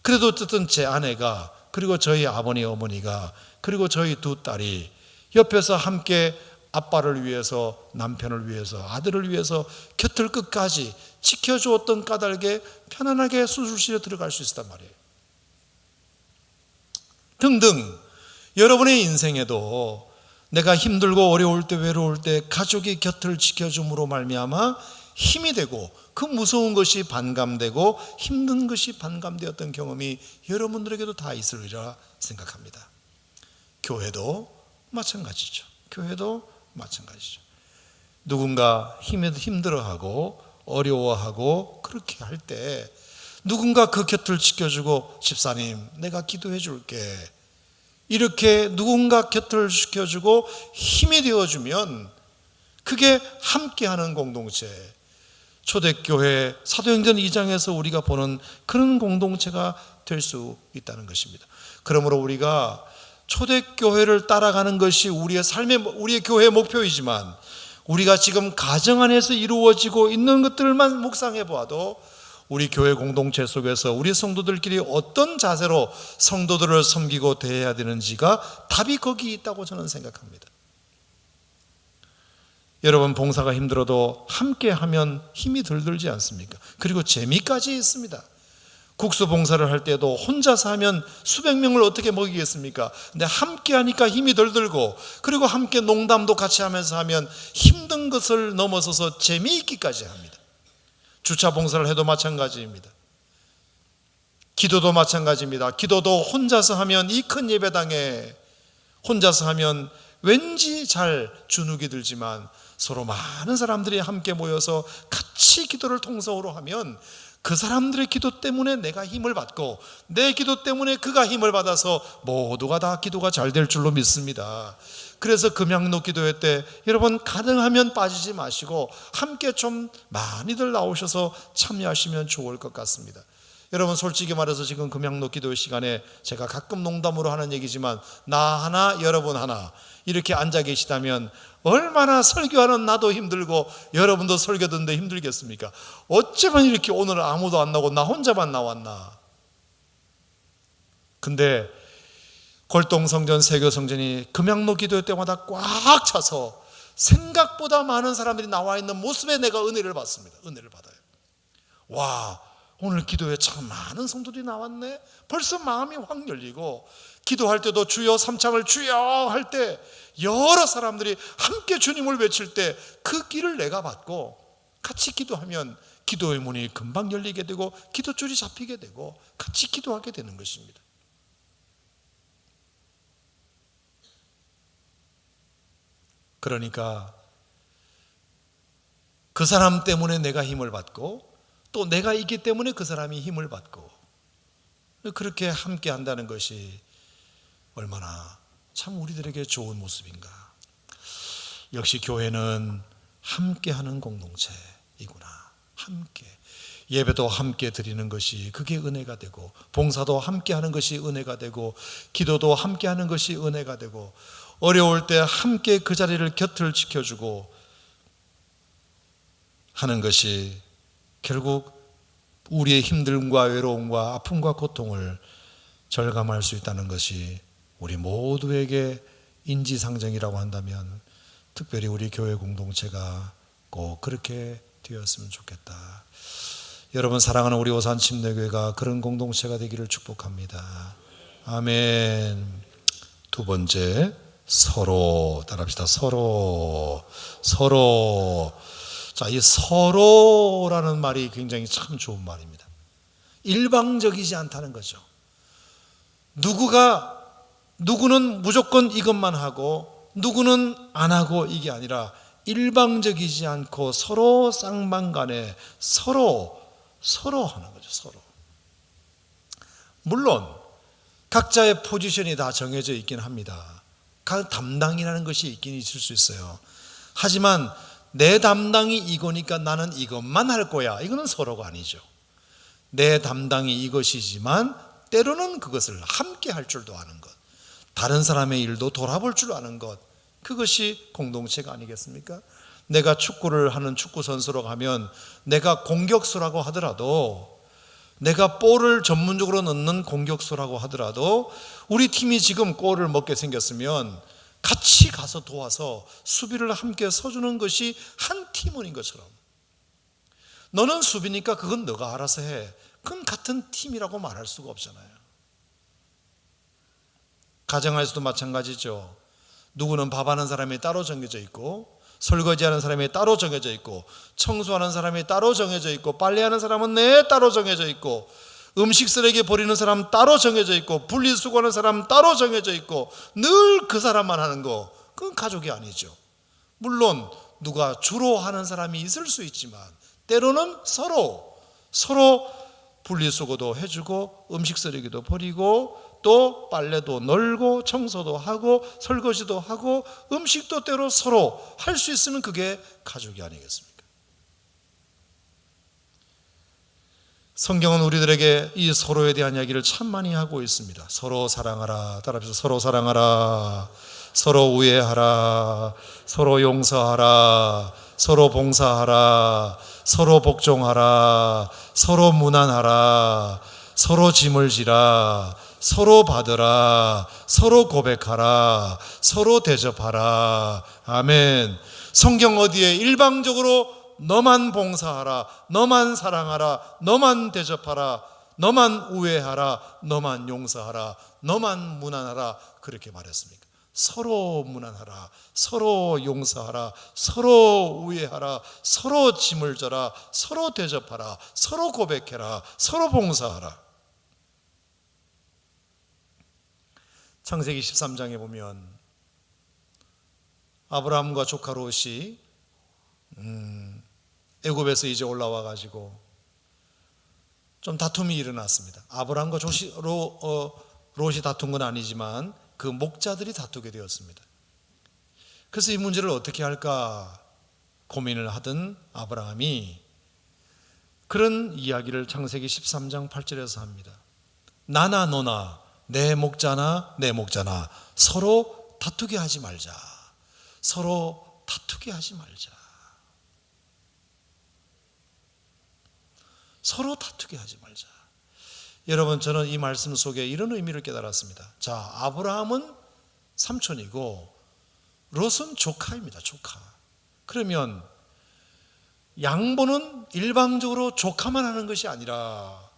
그래도 어쨌든 제 아내가, 그리고 저희 아버니 어머니가, 그리고 저희 두 딸이 옆에서 함께 아빠를 위해서, 남편을 위해서, 아들을 위해서 곁을 끝까지 지켜주었던 까닭에 편안하게 수술실에 들어갈 수 있었단 말이에요. 등등 여러분의 인생에도 내가 힘들고 어려울 때, 외로울 때 가족이 곁을 지켜줌으로 말미암아 힘이 되고, 그 무서운 것이 반감되고 힘든 것이 반감되었던 경험이 여러분들에게도 다 있으리라 생각합니다. 교회도 마찬가지죠. 누군가 힘들어하고 어려워하고 그렇게 할 때 누군가 그 곁을 지켜주고, 집사님 내가 기도해 줄게, 이렇게 누군가 곁을 지켜주고 힘이 되어주면 그게 함께하는 공동체, 초대교회 사도행전 2장에서 우리가 보는 그런 공동체가 될 수 있다는 것입니다. 그러므로 우리가 초대교회를 따라가는 것이 우리의 교회의 목표이지만, 우리가 지금 가정 안에서 이루어지고 있는 것들만 묵상해 보아도 우리 교회 공동체 속에서 우리 성도들끼리 어떤 자세로 성도들을 섬기고 대해야 되는지가 답이 거기 있다고 저는 생각합니다. 여러분, 봉사가 힘들어도 함께 하면 힘이 덜 들지 않습니까? 그리고 재미까지 있습니다. 국수 봉사를 할 때도 혼자서 하면 수백 명을 어떻게 먹이겠습니까? 근데 함께 하니까 힘이 덜 들고, 그리고 함께 농담도 같이 하면서 하면 힘든 것을 넘어서서 재미있기까지 합니다. 주차 봉사를 해도 마찬가지입니다. 기도도 마찬가지입니다. 기도도 혼자서 하면, 이 큰 예배당에 혼자서 하면 왠지 잘 주눅이 들지만, 서로 많은 사람들이 함께 모여서 같이 기도를 통성으로 하면 그 사람들의 기도 때문에 내가 힘을 받고, 내 기도 때문에 그가 힘을 받아서 모두가 다 기도가 잘 될 줄로 믿습니다. 그래서 금양로 기도회 때 여러분, 가능하면 빠지지 마시고 함께 좀 많이들 나오셔서 참여하시면 좋을 것 같습니다. 여러분, 솔직히 말해서 지금 금양로 기도회 시간에 제가 가끔 농담으로 하는 얘기지만, 나 하나 여러분 하나 이렇게 앉아 계시다면 얼마나 설교하는 나도 힘들고 여러분도 설교 듣는데 힘들겠습니까? 어쩌면 이렇게 오늘 아무도 안 나오고 나 혼자만 나왔나. 근데 골동성전, 세교성전이 금양로 기도회 때마다 꽉 차서 생각보다 많은 사람들이 나와 있는 모습에 내가 은혜를 받습니다. 은혜를 받아요. 와, 오늘 기도회 참 많은 성도들이 나왔네. 벌써 마음이 확 열리고, 기도할 때도 주여 삼창을 주여 할 때 여러 사람들이 함께 주님을 외칠 때 그 길을 내가 받고 같이 기도하면 기도의 문이 금방 열리게 되고 기도줄이 잡히게 되고 같이 기도하게 되는 것입니다. 그러니까 그 사람 때문에 내가 힘을 받고, 또 내가 있기 때문에 그 사람이 힘을 받고, 그렇게 함께 한다는 것이 얼마나 참 우리들에게 좋은 모습인가. 역시 교회는 함께하는 공동체이구나. 함께 예배도 함께 드리는 것이 그게 은혜가 되고, 봉사도 함께하는 것이 은혜가 되고, 기도도 함께하는 것이 은혜가 되고, 어려울 때 함께 그 자리를 곁을 지켜주고 하는 것이 결국 우리의 힘듦과 외로움과 아픔과 고통을 절감할 수 있다는 것이 우리 모두에게 인지상정이라고 한다면, 특별히 우리 교회 공동체가 꼭 그렇게 되었으면 좋겠다. 여러분, 사랑하는 우리 오산 침례교회가 그런 공동체가 되기를 축복합니다. 아멘. 두 번째, 서로. 따라합시다. 서로. 자, 이 서로라는 말이 굉장히 참 좋은 말입니다. 일방적이지 않다는 거죠. 누구는 무조건 이것만 하고 누구는 안 하고, 이게 아니라 일방적이지 않고 서로 쌍방간에 서로 하는 거죠. 서로. 물론 각자의 포지션이 다 정해져 있긴 합니다. 각 담당이라는 것이 있긴 있을 수 있어요. 하지만 내 담당이 이거니까 나는 이것만 할 거야, 이거는 서로가 아니죠. 내 담당이 이것이지만 때로는 그것을 함께 할 줄도 아는 것, 다른 사람의 일도 돌아볼 줄 아는 것, 그것이 공동체가 아니겠습니까? 내가 축구를 하는 축구 선수로 가면 내가 공격수라고 하더라도, 내가 볼을 전문적으로 넣는 공격수라고 하더라도 우리 팀이 지금 골을 먹게 생겼으면 같이 가서 도와서 수비를 함께 서주는 것이 한 팀원인 것처럼, 너는 수비니까 그건 너가 알아서 해, 그건 같은 팀이라고 말할 수가 없잖아요. 가정에서도 마찬가지죠. 누구는 밥하는 사람이 따로 정해져 있고, 설거지하는 사람이 따로 정해져 있고, 청소하는 사람이 따로 정해져 있고, 빨래하는 사람은 따로 정해져 있고, 음식 쓰레기 버리는 사람 따로 정해져 있고, 분리수거하는 사람 따로 정해져 있고, 늘 그 사람만 하는 거, 그건 가족이 아니죠. 물론 누가 주로 하는 사람이 있을 수 있지만 때로는 서로 분리수거도 해주고, 음식 쓰레기도 버리고, 또 빨래도 널고, 청소도 하고, 설거지도 하고, 음식도 때로 서로 할 수 있으면 그게 가족이 아니겠습니까? 성경은 우리들에게 이 서로에 대한 이야기를 참 많이 하고 있습니다. 서로 사랑하라. 따라합시다. 서로 사랑하라. 서로 우애하라. 서로 용서하라. 서로 봉사하라. 서로 복종하라. 서로 무난하라. 서로 짐을 지라. 서로 받으라. 서로 고백하라. 서로 대접하라. 아멘. 성경 어디에 일방적으로 너만 봉사하라, 너만 사랑하라, 너만 대접하라, 너만 우애하라, 너만 용서하라, 너만 무난하라 그렇게 말했습니까? 서로 무난하라, 서로 용서하라, 서로 우애하라, 서로 짐을 져라, 서로 대접하라, 서로 고백해라, 서로 봉사하라. 창세기 13장에 보면 아브라함과 조카 롯이 애굽에서 이제 올라와 가지고 좀 다툼이 일어났습니다. 아브라함과 롯이 다툰 건 아니지만 그 목자들이 다투게 되었습니다. 그래서 이 문제를 어떻게 할까 고민을 하던 아브라함이 그런 이야기를 창세기 13장 8절에서 합니다. 나나 너나 내 목자나 내 목자나 서로 다투게 하지 말자. 서로 다투게 하지 말자. 서로 다투게 하지 말자. 여러분, 저는 이 말씀 속에 이런 의미를 깨달았습니다. 자, 아브라함은 삼촌이고 롯은 조카입니다. 조카. 그러면 양보는 일방적으로 조카만 하는 것이 아니라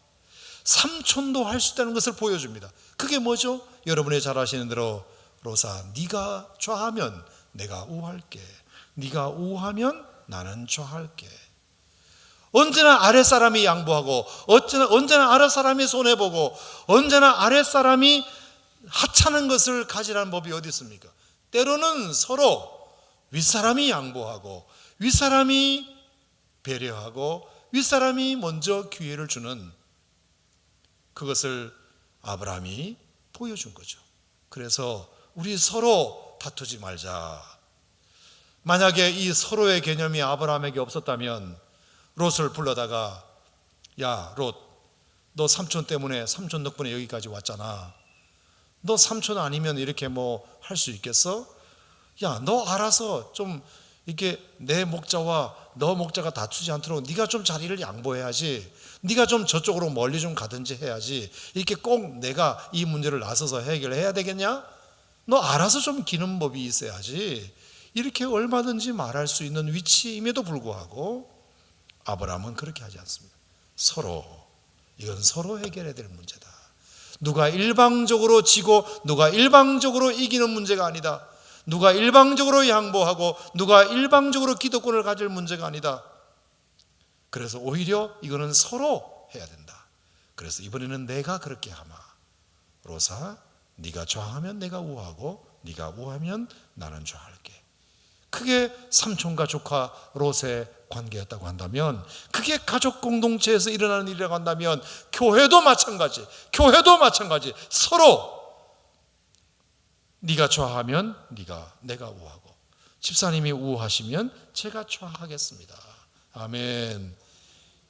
삼촌도 할 수 있다는 것을 보여줍니다. 그게 뭐죠? 여러분이 잘 아시는 대로 롯아, 네가 좌하면 내가 우할게. 네가 우하면 나는 좌할게. 언제나 아랫사람이 양보하고, 언제나 아랫사람이 손해보고, 언제나 아랫사람이 하찮은 것을 가지라는 법이 어디 있습니까? 때로는 서로 윗사람이 양보하고, 윗사람이 배려하고, 윗사람이 먼저 기회를 주는, 그것을 아브라함이 보여준 거죠. 그래서 우리 서로 다투지 말자. 만약에 이 서로의 개념이 아브라함에게 없었다면 롯을 불러다가, 야 롯, 너 삼촌 때문에, 삼촌 덕분에 여기까지 왔잖아. 너 삼촌 아니면 이렇게 뭐 할 수 있겠어? 야, 너 알아서 좀 이렇게 내 목자와 너 목자가 다투지 않도록 네가 좀 자리를 양보해야지. 네가 좀 저쪽으로 멀리 좀 가든지 해야지. 이렇게 꼭 내가 이 문제를 나서서 해결해야 되겠냐? 너 알아서 좀 기는 법이 있어야지. 이렇게 얼마든지 말할 수 있는 위치임에도 불구하고 아브라함은 그렇게 하지 않습니다. 이건 서로 해결해야 될 문제다. 누가 일방적으로 지고 누가 일방적으로 이기는 문제가 아니다. 누가 일방적으로 양보하고 누가 일방적으로 기득권을 가질 문제가 아니다. 그래서 오히려 이거는 서로 해야 된다. 그래서 이번에는 내가 그렇게 하마. 롯아, 네가 좌하면 내가 우하고 네가 우하면 나는 좌할게. 그게 삼촌과 조카 롯의 관계였다고 한다면, 그게 가족 공동체에서 일어나는 일이라고 한다면 교회도 마찬가지, 서로 네가 좌하면 내가 우하고, 집사님이 우하시면 제가 좌하겠습니다. 아멘.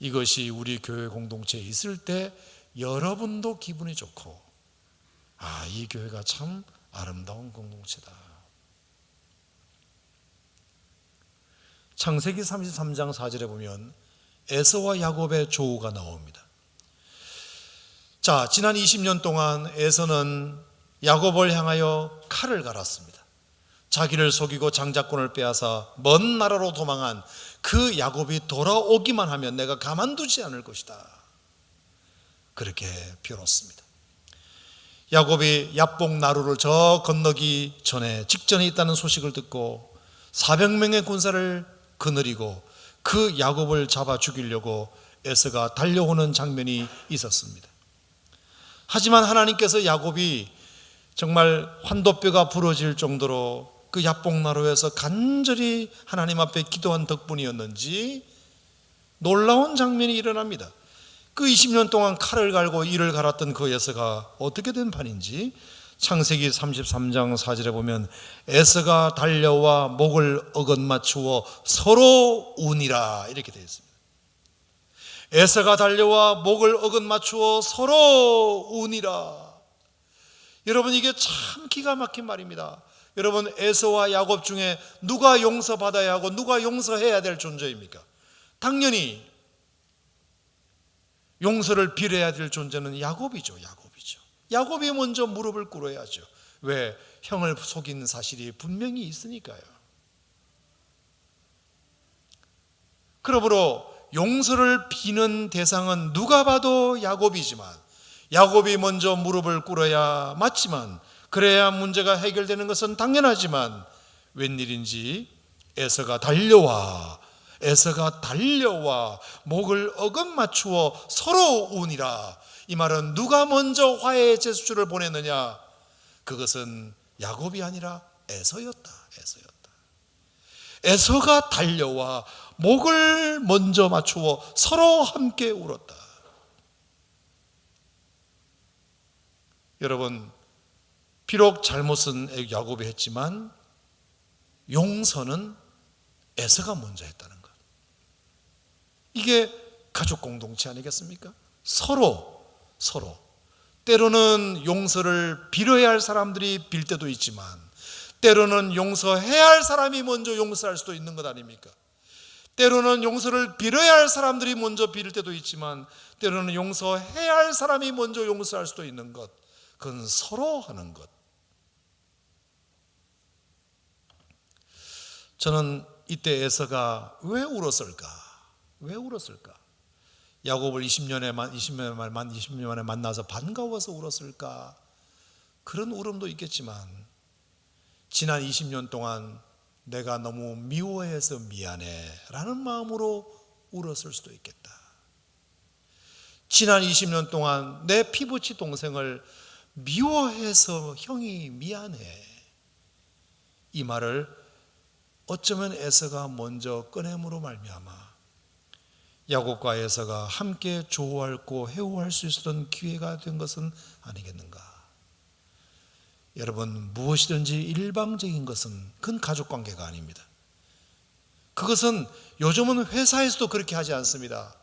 이것이 우리 교회 공동체에 있을 때 여러분도 기분이 좋고, 이 교회가 참 아름다운 공동체다. 창세기 33장 4절에 보면 에서와 야곱의 조우가 나옵니다. 자, 지난 20년 동안 에서는 야곱을 향하여 칼을 갈았습니다. 자기를 속이고 장자권을 빼앗아 먼 나라로 도망한 그 야곱이 돌아오기만 하면 내가 가만두지 않을 것이다, 그렇게 비웃습니다. 야곱이 야복 나루를 저 건너기 직전에 있다는 소식을 듣고 400명의 군사를 거느리고 그 야곱을 잡아 죽이려고 에서가 달려오는 장면이 있었습니다. 하지만 하나님께서 야곱이 정말 환도뼈가 부러질 정도로 그 야복나루에서 간절히 하나님 앞에 기도한 덕분이었는지 놀라운 장면이 일어납니다. 그 20년 동안 칼을 갈고 이를 갈았던 그 에서가 어떻게 된 판인지 창세기 33장 4절에 보면 에서가 달려와 목을 어긋맞추어 서로 우니라, 이렇게 되어 있습니다. 에서가 달려와 목을 어긋맞추어 서로 우니라. 여러분, 이게 참 기가 막힌 말입니다. 여러분, 에서와 야곱 중에 누가 용서받아야 하고 누가 용서해야 될 존재입니까? 당연히 용서를 빌어야 될 존재는 야곱이죠. 야곱이 먼저 무릎을 꿇어야죠. 왜? 형을 속인 사실이 분명히 있으니까요. 그러므로 용서를 비는 대상은 누가 봐도 야곱이지만, 야곱이 먼저 무릎을 꿇어야 맞지만, 그래야 문제가 해결되는 것은 당연하지만, 웬일인지 에서가 달려와 목을 어긋맞추어 서로 우니라. 이 말은 누가 먼저 화해의 제스처를 보냈느냐? 그것은 야곱이 아니라 에서였다. 에서가 달려와 목을 먼저 맞추어 서로 함께 울었다. 여러분, 비록 잘못은 야곱이 했지만 용서는 에서가 먼저 했다는 것, 이게 가족 공동체 아니겠습니까? 서로 때로는 용서를 빌어야 할 사람들이 빌 때도 있지만, 때로는 용서해야 할 사람이 먼저 용서할 수도 있는 것 아닙니까? 때로는 용서를 빌어야 할 사람들이 먼저 빌 때도 있지만, 때로는 용서해야 할 사람이 먼저 용서할 수도 있는 것, 그건 서로 하는 것. 저는 이때 에서가 왜 울었을까? 야곱을 20년 만에 만나서 반가워서 울었을까? 그런 울음도 있겠지만, 지난 20년 동안 내가 너무 미워해서 미안해 라는 마음으로 울었을 수도 있겠다. 지난 20년 동안 내 피부치 동생을 미워해서 형이 미안해, 이 말을 어쩌면 에서가 먼저 꺼냄으로 말미암아 야곱과 에서가 함께 조화하고 회오할 수 있었던 기회가 된 것은 아니겠는가? 여러분, 무엇이든지 일방적인 것은 그건 가족관계가 아닙니다. 그것은 요즘은 회사에서도 그렇게 하지 않습니다.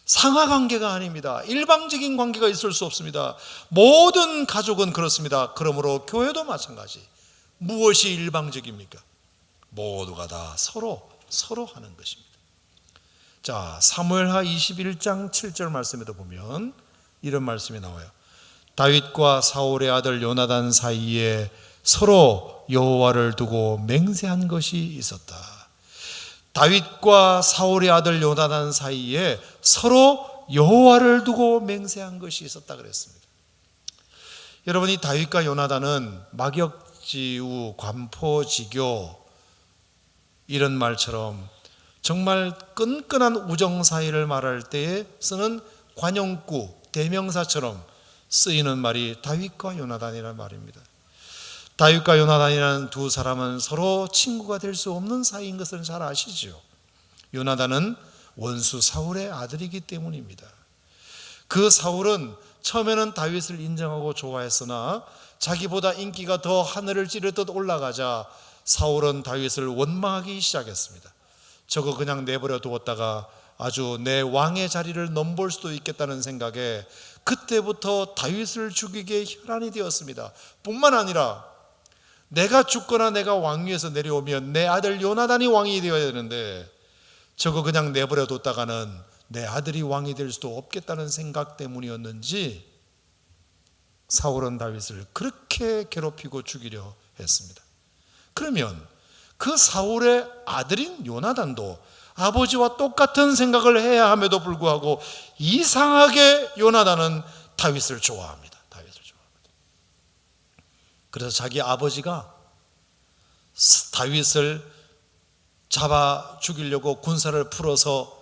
상하관계가 아닙니다. 일방적인 관계가 있을 수 없습니다. 모든 가족은 그렇습니다. 그러므로 교회도 마찬가지. 무엇이 일방적입니까? 모두가 다 서로 하는 것입니다. 자, 사무엘하 21장 7절 말씀에도 보면 이런 말씀이 나와요. 다윗과 사울의 아들 요나단 사이에 서로 여호와를 두고 맹세한 것이 있었다. 다윗과 사울의 아들 요나단 사이에 서로 여호와를 두고 맹세한 것이 있었다 그랬습니다. 여러분, 이 다윗과 요나단은 막역지우, 관포지교 이런 말처럼 정말 끈끈한 우정 사이를 말할 때에 쓰는 관용구, 대명사처럼 쓰이는 말이 다윗과 요나단이라는 말입니다. 다윗과 요나단이라는 두 사람은 서로 친구가 될 수 없는 사이인 것을 잘 아시죠. 요나단은 원수 사울의 아들이기 때문입니다. 그 사울은 처음에는 다윗을 인정하고 좋아했으나 자기보다 인기가 더 하늘을 찌르듯 올라가자 사울은 다윗을 원망하기 시작했습니다. 저거 그냥 내버려 두었다가 아주 내 왕의 자리를 넘볼 수도 있겠다는 생각에 그때부터 다윗을 죽이기에 혈안이 되었습니다. 뿐만 아니라 내가 죽거나 내가 왕위에서 내려오면 내 아들 요나단이 왕이 되어야 되는데 저거 그냥 내버려 뒀다가는 내 아들이 왕이 될 수도 없겠다는 생각 때문이었는지 사울은 다윗을 그렇게 괴롭히고 죽이려 했습니다. 그러면 그 사울의 아들인 요나단도 아버지와 똑같은 생각을 해야 함에도 불구하고 이상하게 요나단은 다윗을 좋아합니다. 그래서 자기 아버지가 다윗을 잡아 죽이려고 군사를 풀어서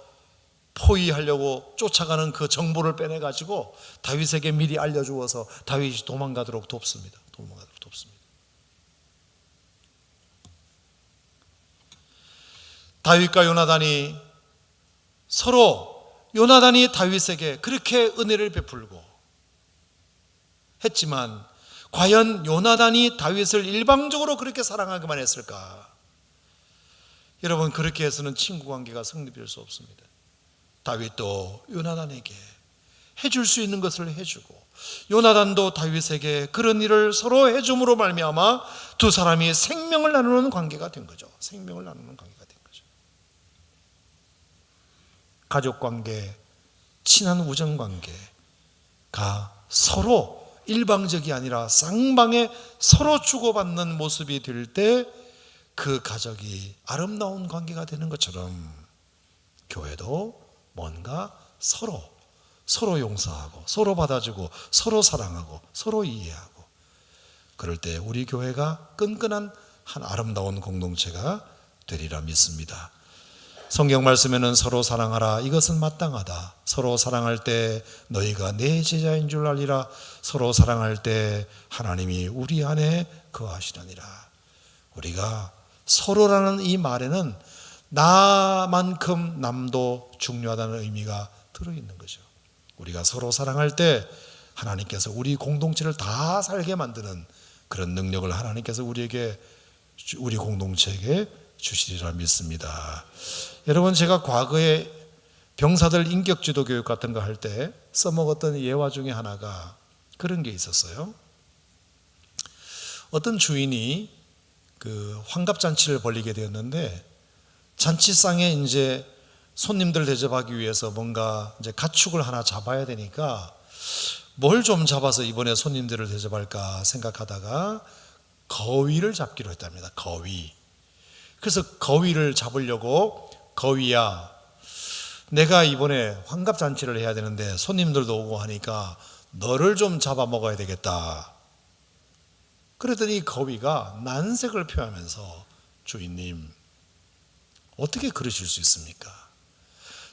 포위하려고 쫓아가는 그 정보를 빼내가지고 다윗에게 미리 알려주어서 다윗이 도망가도록 돕습니다. 다윗과 요나단이 서로 요나단이 다윗에게 그렇게 은혜를 베풀고 했지만 과연 요나단이 다윗을 일방적으로 그렇게 사랑하기만 했을까? 여러분, 그렇게 해서는 친구 관계가 성립될 수 없습니다. 다윗도 요나단에게 해줄 수 있는 것을 해주고 요나단도 다윗에게 그런 일을 서로 해줌으로 말미암아 두 사람이 생명을 나누는 관계가 된 거죠. 가족 관계, 친한 우정 관계가 서로 일방적이 아니라 쌍방에 서로 주고받는 모습이 될 때 그 가족이 아름다운 관계가 되는 것처럼 교회도 뭔가 서로 용서하고 서로 받아주고 서로 사랑하고 서로 이해하고 그럴 때 우리 교회가 끈끈한 한 아름다운 공동체가 되리라 믿습니다. 성경 말씀에는 서로 사랑하라, 이것은 마땅하다. 서로 사랑할 때 너희가 내 제자인 줄 알리라. 서로 사랑할 때 하나님이 우리 안에 거하시느니라. 우리가 서로라는 이 말에는 나만큼 남도 중요하다는 의미가 들어있는 거죠. 우리가 서로 사랑할 때 하나님께서 우리 공동체를 다 살게 만드는 그런 능력을 하나님께서 우리 공동체에게 주시리라 믿습니다. 여러분, 제가 과거에 병사들 인격지도 교육 같은 거 할 때 써먹었던 예화 중에 하나가 그런 게 있었어요. 어떤 주인이 그 환갑잔치를 벌리게 되었는데 잔치상에 이제 손님들 대접하기 위해서 뭔가 이제 가축을 하나 잡아야 되니까 뭘 좀 잡아서 이번에 손님들을 대접할까 생각하다가 거위를 잡기로 했답니다. 거위. 그래서 거위를 잡으려고 거위야, 내가 이번에 환갑잔치를 해야 되는데 손님들도 오고 하니까 너를 좀 잡아먹어야 되겠다. 그랬더니 거위가 난색을 표하면서 주인님, 어떻게 그러실 수 있습니까?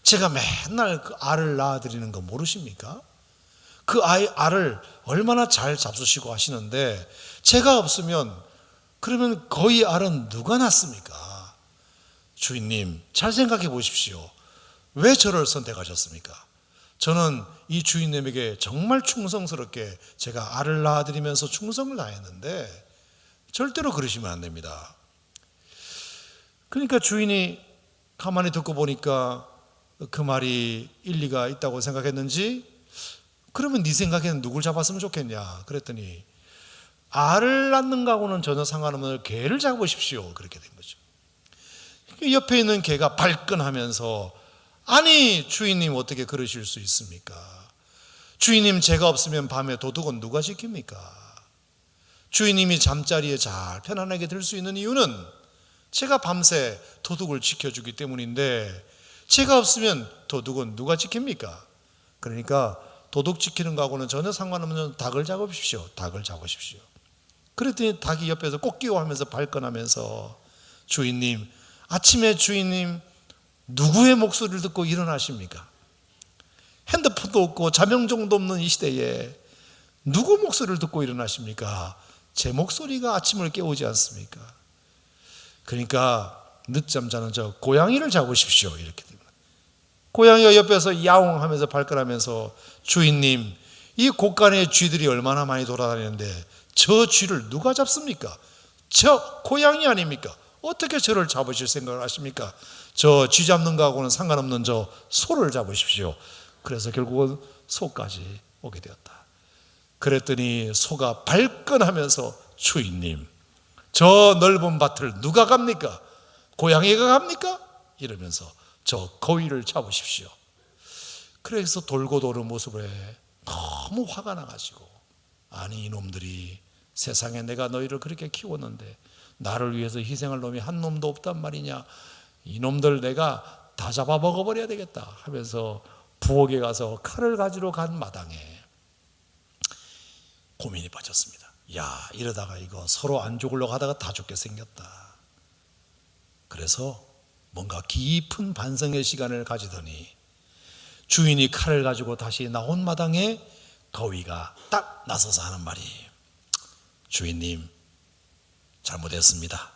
제가 맨날 그 알을 낳아드리는 거 모르십니까? 그 알을 얼마나 잘 잡수시고 하시는데 제가 없으면 그러면 거위 알은 누가 낳습니까? 주인님, 잘 생각해 보십시오. 왜 저를 선택하셨습니까? 저는 이 주인님에게 정말 충성스럽게 제가 알을 낳아드리면서 충성을 다했는데 절대로 그러시면 안 됩니다. 그러니까 주인이 가만히 듣고 보니까 그 말이 일리가 있다고 생각했는지, 그러면 네 생각에는 누굴 잡았으면 좋겠냐 그랬더니 알을 낳는 거하고는 전혀 상관없는 개를 잡으십시오, 그렇게 된 거죠. 옆에 있는 개가 발끈하면서 아니 주인님, 어떻게 그러실 수 있습니까? 주인님, 제가 없으면 밤에 도둑은 누가 지킵니까? 주인님이 잠자리에 잘 편안하게 들 수 있는 이유는 제가 밤새 도둑을 지켜주기 때문인데 제가 없으면 도둑은 누가 지킵니까? 그러니까 도둑 지키는 거하고는 전혀 상관없는 닭을 잡으십시오. 그랬더니 닭이 옆에서 꼬끼워하면서 발끈하면서 주인님, 아침에 주인님 누구의 목소리를 듣고 일어나십니까? 핸드폰도 없고 자명종도 없는 이 시대에 누구 목소리를 듣고 일어나십니까? 제 목소리가 아침을 깨우지 않습니까? 그러니까 늦잠 자는 저 고양이를 잡으십시오. 이렇게 됩니다. 고양이가 옆에서 야옹하면서 발끈하면서 주인님, 이 곳간에 쥐들이 얼마나 많이 돌아다니는데 저 쥐를 누가 잡습니까? 저 고양이 아닙니까? 어떻게 저를 잡으실 생각을 하십니까? 저 쥐 잡는 거하고는 상관없는 저 소를 잡으십시오. 그래서 결국은 소까지 오게 되었다. 그랬더니 소가 발끈하면서 주인님, 저 넓은 밭을 누가 갑니까? 고양이가 갑니까? 이러면서 저 거위를 잡으십시오. 그래서 돌고 도는 모습에 너무 화가 나가지고, 아니 이놈들이, 세상에 내가 너희를 그렇게 키웠는데 나를 위해서 희생할 놈이 한 놈도 없단 말이냐, 이놈들 내가 다 잡아 먹어버려야 되겠다 하면서 부엌에 가서 칼을 가지러 간 마당에 고민이 빠졌습니다. 야, 이러다가 이거 서로 안 죽으려고 하다가 다 죽게 생겼다. 그래서 뭔가 깊은 반성의 시간을 가지더니 주인이 칼을 가지고 다시 나온 마당에 거위가 딱 나서서 하는 말이, 주인님, 잘못했습니다.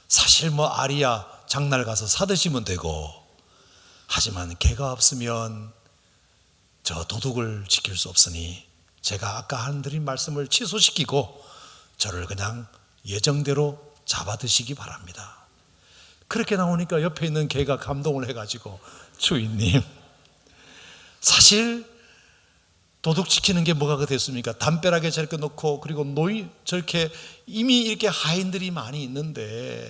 사실 뭐 알이야 장날 가서 사드시면 되고, 하지만 개가 없으면 저 도둑을 지킬 수 없으니 제가 아까 한 드린 말씀을 취소시키고 저를 그냥 예정대로 잡아 드시기 바랍니다. 그렇게 나오니까 옆에 있는 개가 감동을 해가지고, 주인님, 사실 도둑 지키는 게 뭐가 됐습니까? 담벼락에 저렇게 놓고, 그리고 저렇게 이미 이렇게 하인들이 많이 있는데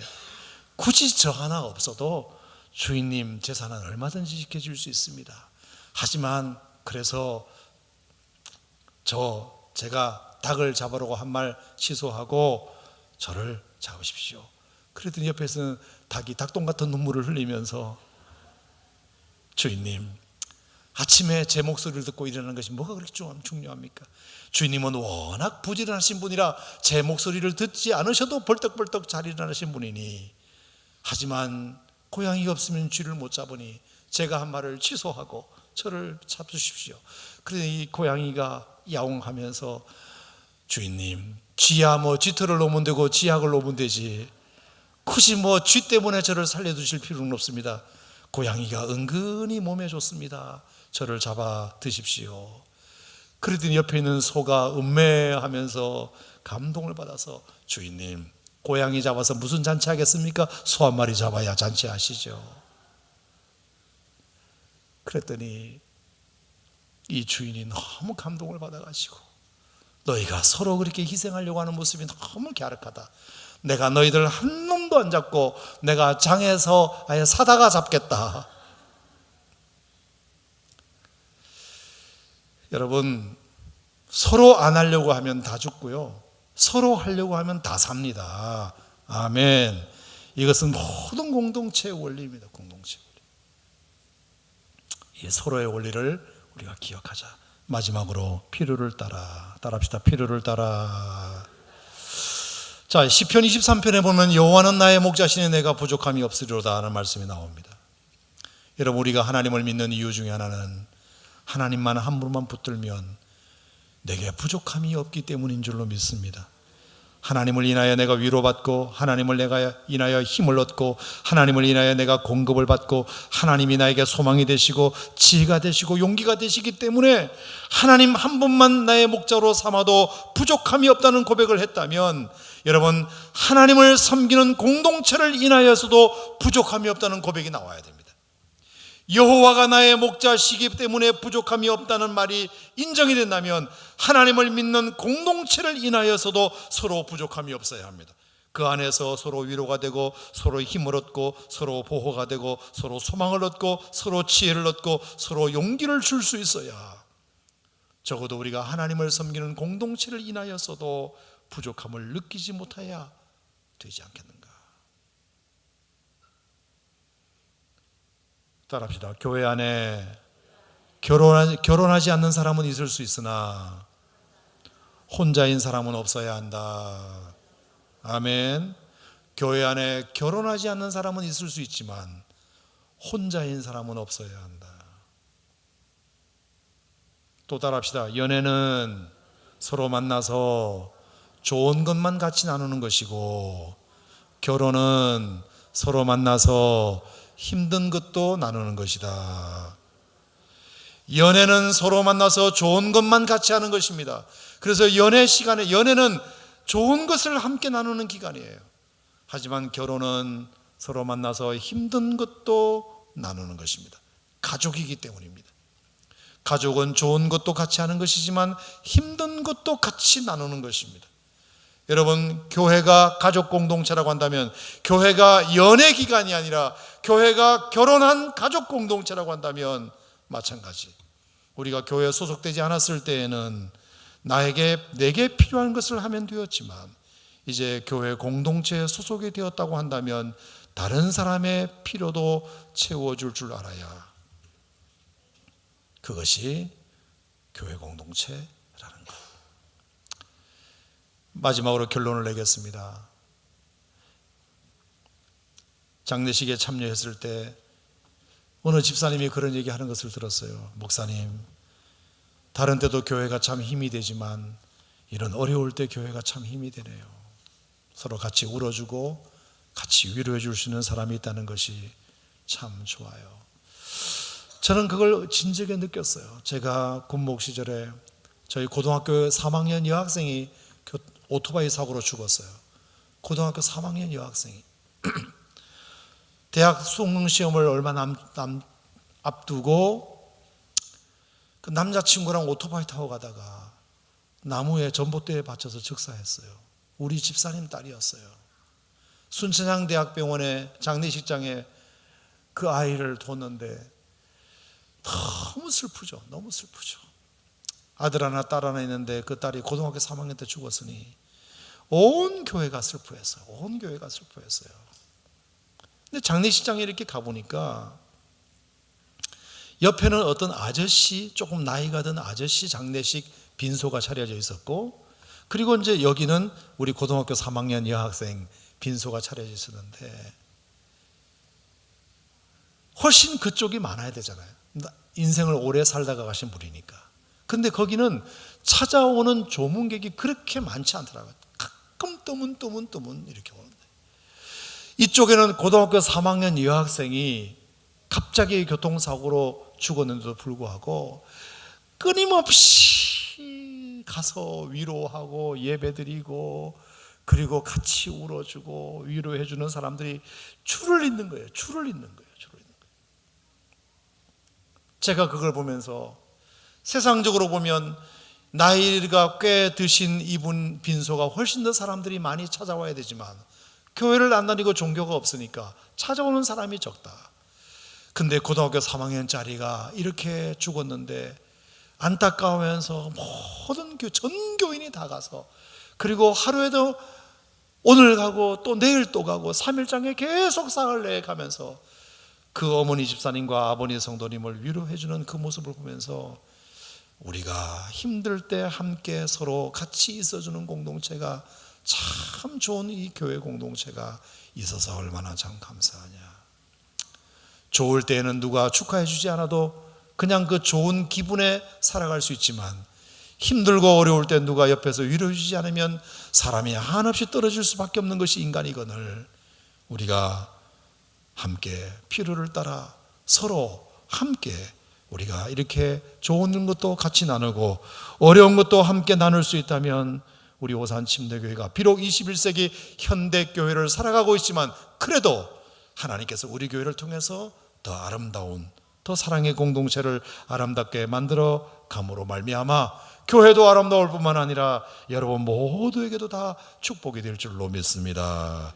굳이 저 하나 없어도 주인님 재산은 얼마든지 지켜줄 수 있습니다. 하지만 그래서 제가 닭을 잡으려고 한 말 취소하고 저를 잡으십시오. 그랬더니 옆에서는 닭이 닭똥 같은 눈물을 흘리면서, 주인님, 아침에 제 목소리를 듣고 일어나는 것이 뭐가 그렇게 중요합니까? 주인님은 워낙 부지런하신 분이라 제 목소리를 듣지 않으셔도 벌떡벌떡 잘 일어나신 분이니, 하지만 고양이가 없으면 쥐를 못 잡으니 제가 한 말을 취소하고 저를 잡수십시오. 그러니 이 고양이가 야옹하면서, 주인님, 쥐야 뭐 쥐털을 놓으면 되고 쥐약을 놓으면 되지, 굳이 뭐 쥐 때문에 저를 살려두실 필요는 없습니다. 고양이가 은근히 몸에 좋습니다. 저를 잡아 드십시오. 그러더니 옆에 있는 소가 음매하면서 감동을 받아서, 주인님, 고양이 잡아서 무슨 잔치하겠습니까? 소 한 마리 잡아야 잔치하시죠. 그랬더니 이 주인이 너무 감동을 받아가지고, 너희가 서로 그렇게 희생하려고 하는 모습이 너무 갸륵하다. 내가 너희들 한 놈도 안 잡고 내가 장에서 아예 사다가 잡겠다. 여러분, 서로 안 하려고 하면 다 죽고요, 서로 하려고 하면 다 삽니다. 아멘. 이것은 모든 공동체의 원리입니다. 공동체 원리. 이 서로의 원리를 우리가 기억하자. 마지막으로 필요를 따라합시다. 필요를 따라. 자, 시편 23편에 보면 여호와는 나의 목자시니 내가 부족함이 없으리로다 하는 말씀이 나옵니다. 여러분, 우리가 하나님을 믿는 이유 중에 하나는 하나님만 한 분만 붙들면 내게 부족함이 없기 때문인 줄로 믿습니다. 하나님을 인하여 내가 위로받고, 하나님을 내가 인하여 힘을 얻고, 하나님을 인하여 내가 공급을 받고, 하나님이 나에게 소망이 되시고 지혜가 되시고 용기가 되시기 때문에 하나님 한 분만 나의 목자로 삼아도 부족함이 없다는 고백을 했다면, 여러분, 하나님을 섬기는 공동체를 인하여서도 부족함이 없다는 고백이 나와야 됩니다. 여호와가 나의 목자시기 때문에 부족함이 없다는 말이 인정이 된다면 하나님을 믿는 공동체를 인하여서도 서로 부족함이 없어야 합니다. 그 안에서 서로 위로가 되고, 서로 힘을 얻고, 서로 보호가 되고, 서로 소망을 얻고, 서로 지혜를 얻고, 서로 용기를 줄 수 있어야 적어도 우리가 하나님을 섬기는 공동체를 인하여서도 부족함을 느끼지 못해야 되지 않겠는가. 따라합시다. 교회 안에 결혼하지 않는 사람은 있을 수 있으나 혼자인 사람은 없어야 한다. 아멘. 교회 안에 결혼하지 않는 사람은 있을 수 있지만 혼자인 사람은 없어야 한다. 또 따라합시다. 연애는 서로 만나서 좋은 것만 같이 나누는 것이고, 결혼은 서로 만나서 힘든 것도 나누는 것이다. 연애는 서로 만나서 좋은 것만 같이 하는 것입니다. 그래서 연애 시간에, 연애는 좋은 것을 함께 나누는 기간이에요. 하지만 결혼은 서로 만나서 힘든 것도 나누는 것입니다. 가족이기 때문입니다. 가족은 좋은 것도 같이 하는 것이지만 힘든 것도 같이 나누는 것입니다. 여러분, 교회가 가족 공동체라고 한다면, 교회가 연애 기간이 아니라 교회가 결혼한 가족 공동체라고 한다면 마찬가지. 우리가 교회에 소속되지 않았을 때에는 내게 필요한 것을 하면 되었지만, 이제 교회 공동체에 소속이 되었다고 한다면 다른 사람의 필요도 채워줄 줄 알아야, 그것이 교회 공동체라는 것. 마지막으로 결론을 내겠습니다. 장례식에 참여했을 때 어느 집사님이 그런 얘기하는 것을 들었어요. 목사님, 다른 때도 교회가 참 힘이 되지만 이런 어려울 때 교회가 참 힘이 되네요. 서로 같이 울어주고 같이 위로해 줄 수 있는 사람이 있다는 것이 참 좋아요. 저는 그걸 진지하게 느꼈어요. 제가 군목 시절에 저희 고등학교 3학년 여학생이 오토바이 사고로 죽었어요. 고등학교 3학년 여학생이 대학 수능시험을 얼마 앞두고 그 남자친구랑 오토바이 타고 가다가 나무에 전봇대에 받쳐서 즉사했어요. 우리 집사님 딸이었어요. 순천향대학병원의 장례식장에 그 아이를 뒀는데 너무 슬프죠. 너무 슬프죠. 아들 하나 딸 하나 있는데 그 딸이 고등학교 3학년 때 죽었으니 온 교회가 슬퍼했어요. 온 교회가 슬퍼했어요. 근데 장례식장에 이렇게 가보니까 옆에는 어떤 아저씨, 조금 나이가 든 아저씨 장례식 빈소가 차려져 있었고, 그리고 이제 여기는 우리 고등학교 3학년 여학생 빈소가 차려져 있었는데, 훨씬 그쪽이 많아야 되잖아요. 인생을 오래 살다가 가신 분이니까. 근데 거기는 찾아오는 조문객이 그렇게 많지 않더라고요. 가끔 뜨문 이렇게 오는데, 이쪽에는 고등학교 3학년 여학생이 갑자기 교통사고로 죽었는데도 불구하고 끊임없이 가서 위로하고 예배드리고 그리고 같이 울어주고 위로해주는 사람들이 줄을 잇는 거예요. 줄을 잇는 거예요. 제가 그걸 보면서 세상적으로 보면 나이가 꽤 드신 이분 빈소가 훨씬 더 사람들이 많이 찾아와야 되지만 교회를 안 다니고 종교가 없으니까 찾아오는 사람이 적다. 근데 고등학교 3학년짜리가 이렇게 죽었는데 안타까우면서 모든 전 교인이 다 가서, 그리고 하루에도 오늘 가고 또 내일 또 가고 3일장에 계속 사흘 내에 가면서 그 어머니 집사님과 아버니 성도님을 위로해주는 그 모습을 보면서 우리가 힘들 때 함께 서로 같이 있어주는 공동체가 참 좋은 이 교회 공동체가 있어서 얼마나 참 감사하냐. 좋을 때에는 누가 축하해 주지 않아도 그냥 그 좋은 기분에 살아갈 수 있지만, 힘들고 어려울 때 누가 옆에서 위로해 주지 않으면 사람이 한없이 떨어질 수밖에 없는 것이 인간이거늘 우리가 함께 필요를 따라 서로 함께 우리가 이렇게 좋은 것도 같이 나누고 어려운 것도 함께 나눌 수 있다면, 우리 오산 침례교회가 비록 21세기 현대교회를 살아가고 있지만 그래도 하나님께서 우리 교회를 통해서 더 아름다운, 더 사랑의 공동체를 아름답게 만들어 감으로 말미암아 교회도 아름다울 뿐만 아니라 여러분 모두에게도 다 축복이 될 줄로 믿습니다.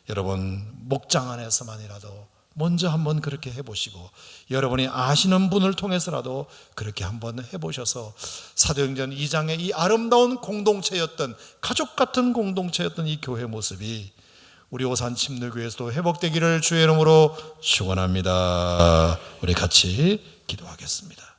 여러분 목장 안에서만이라도 먼저 한번 그렇게 해보시고, 여러분이 아시는 분을 통해서라도 그렇게 한번 해보셔서 사도행전 2장의 이 아름다운 공동체였던, 가족 같은 공동체였던 이 교회 모습이 우리 오산 침례교회에서도 회복되기를 주의 이름으로 축원합니다. 우리 같이 기도하겠습니다.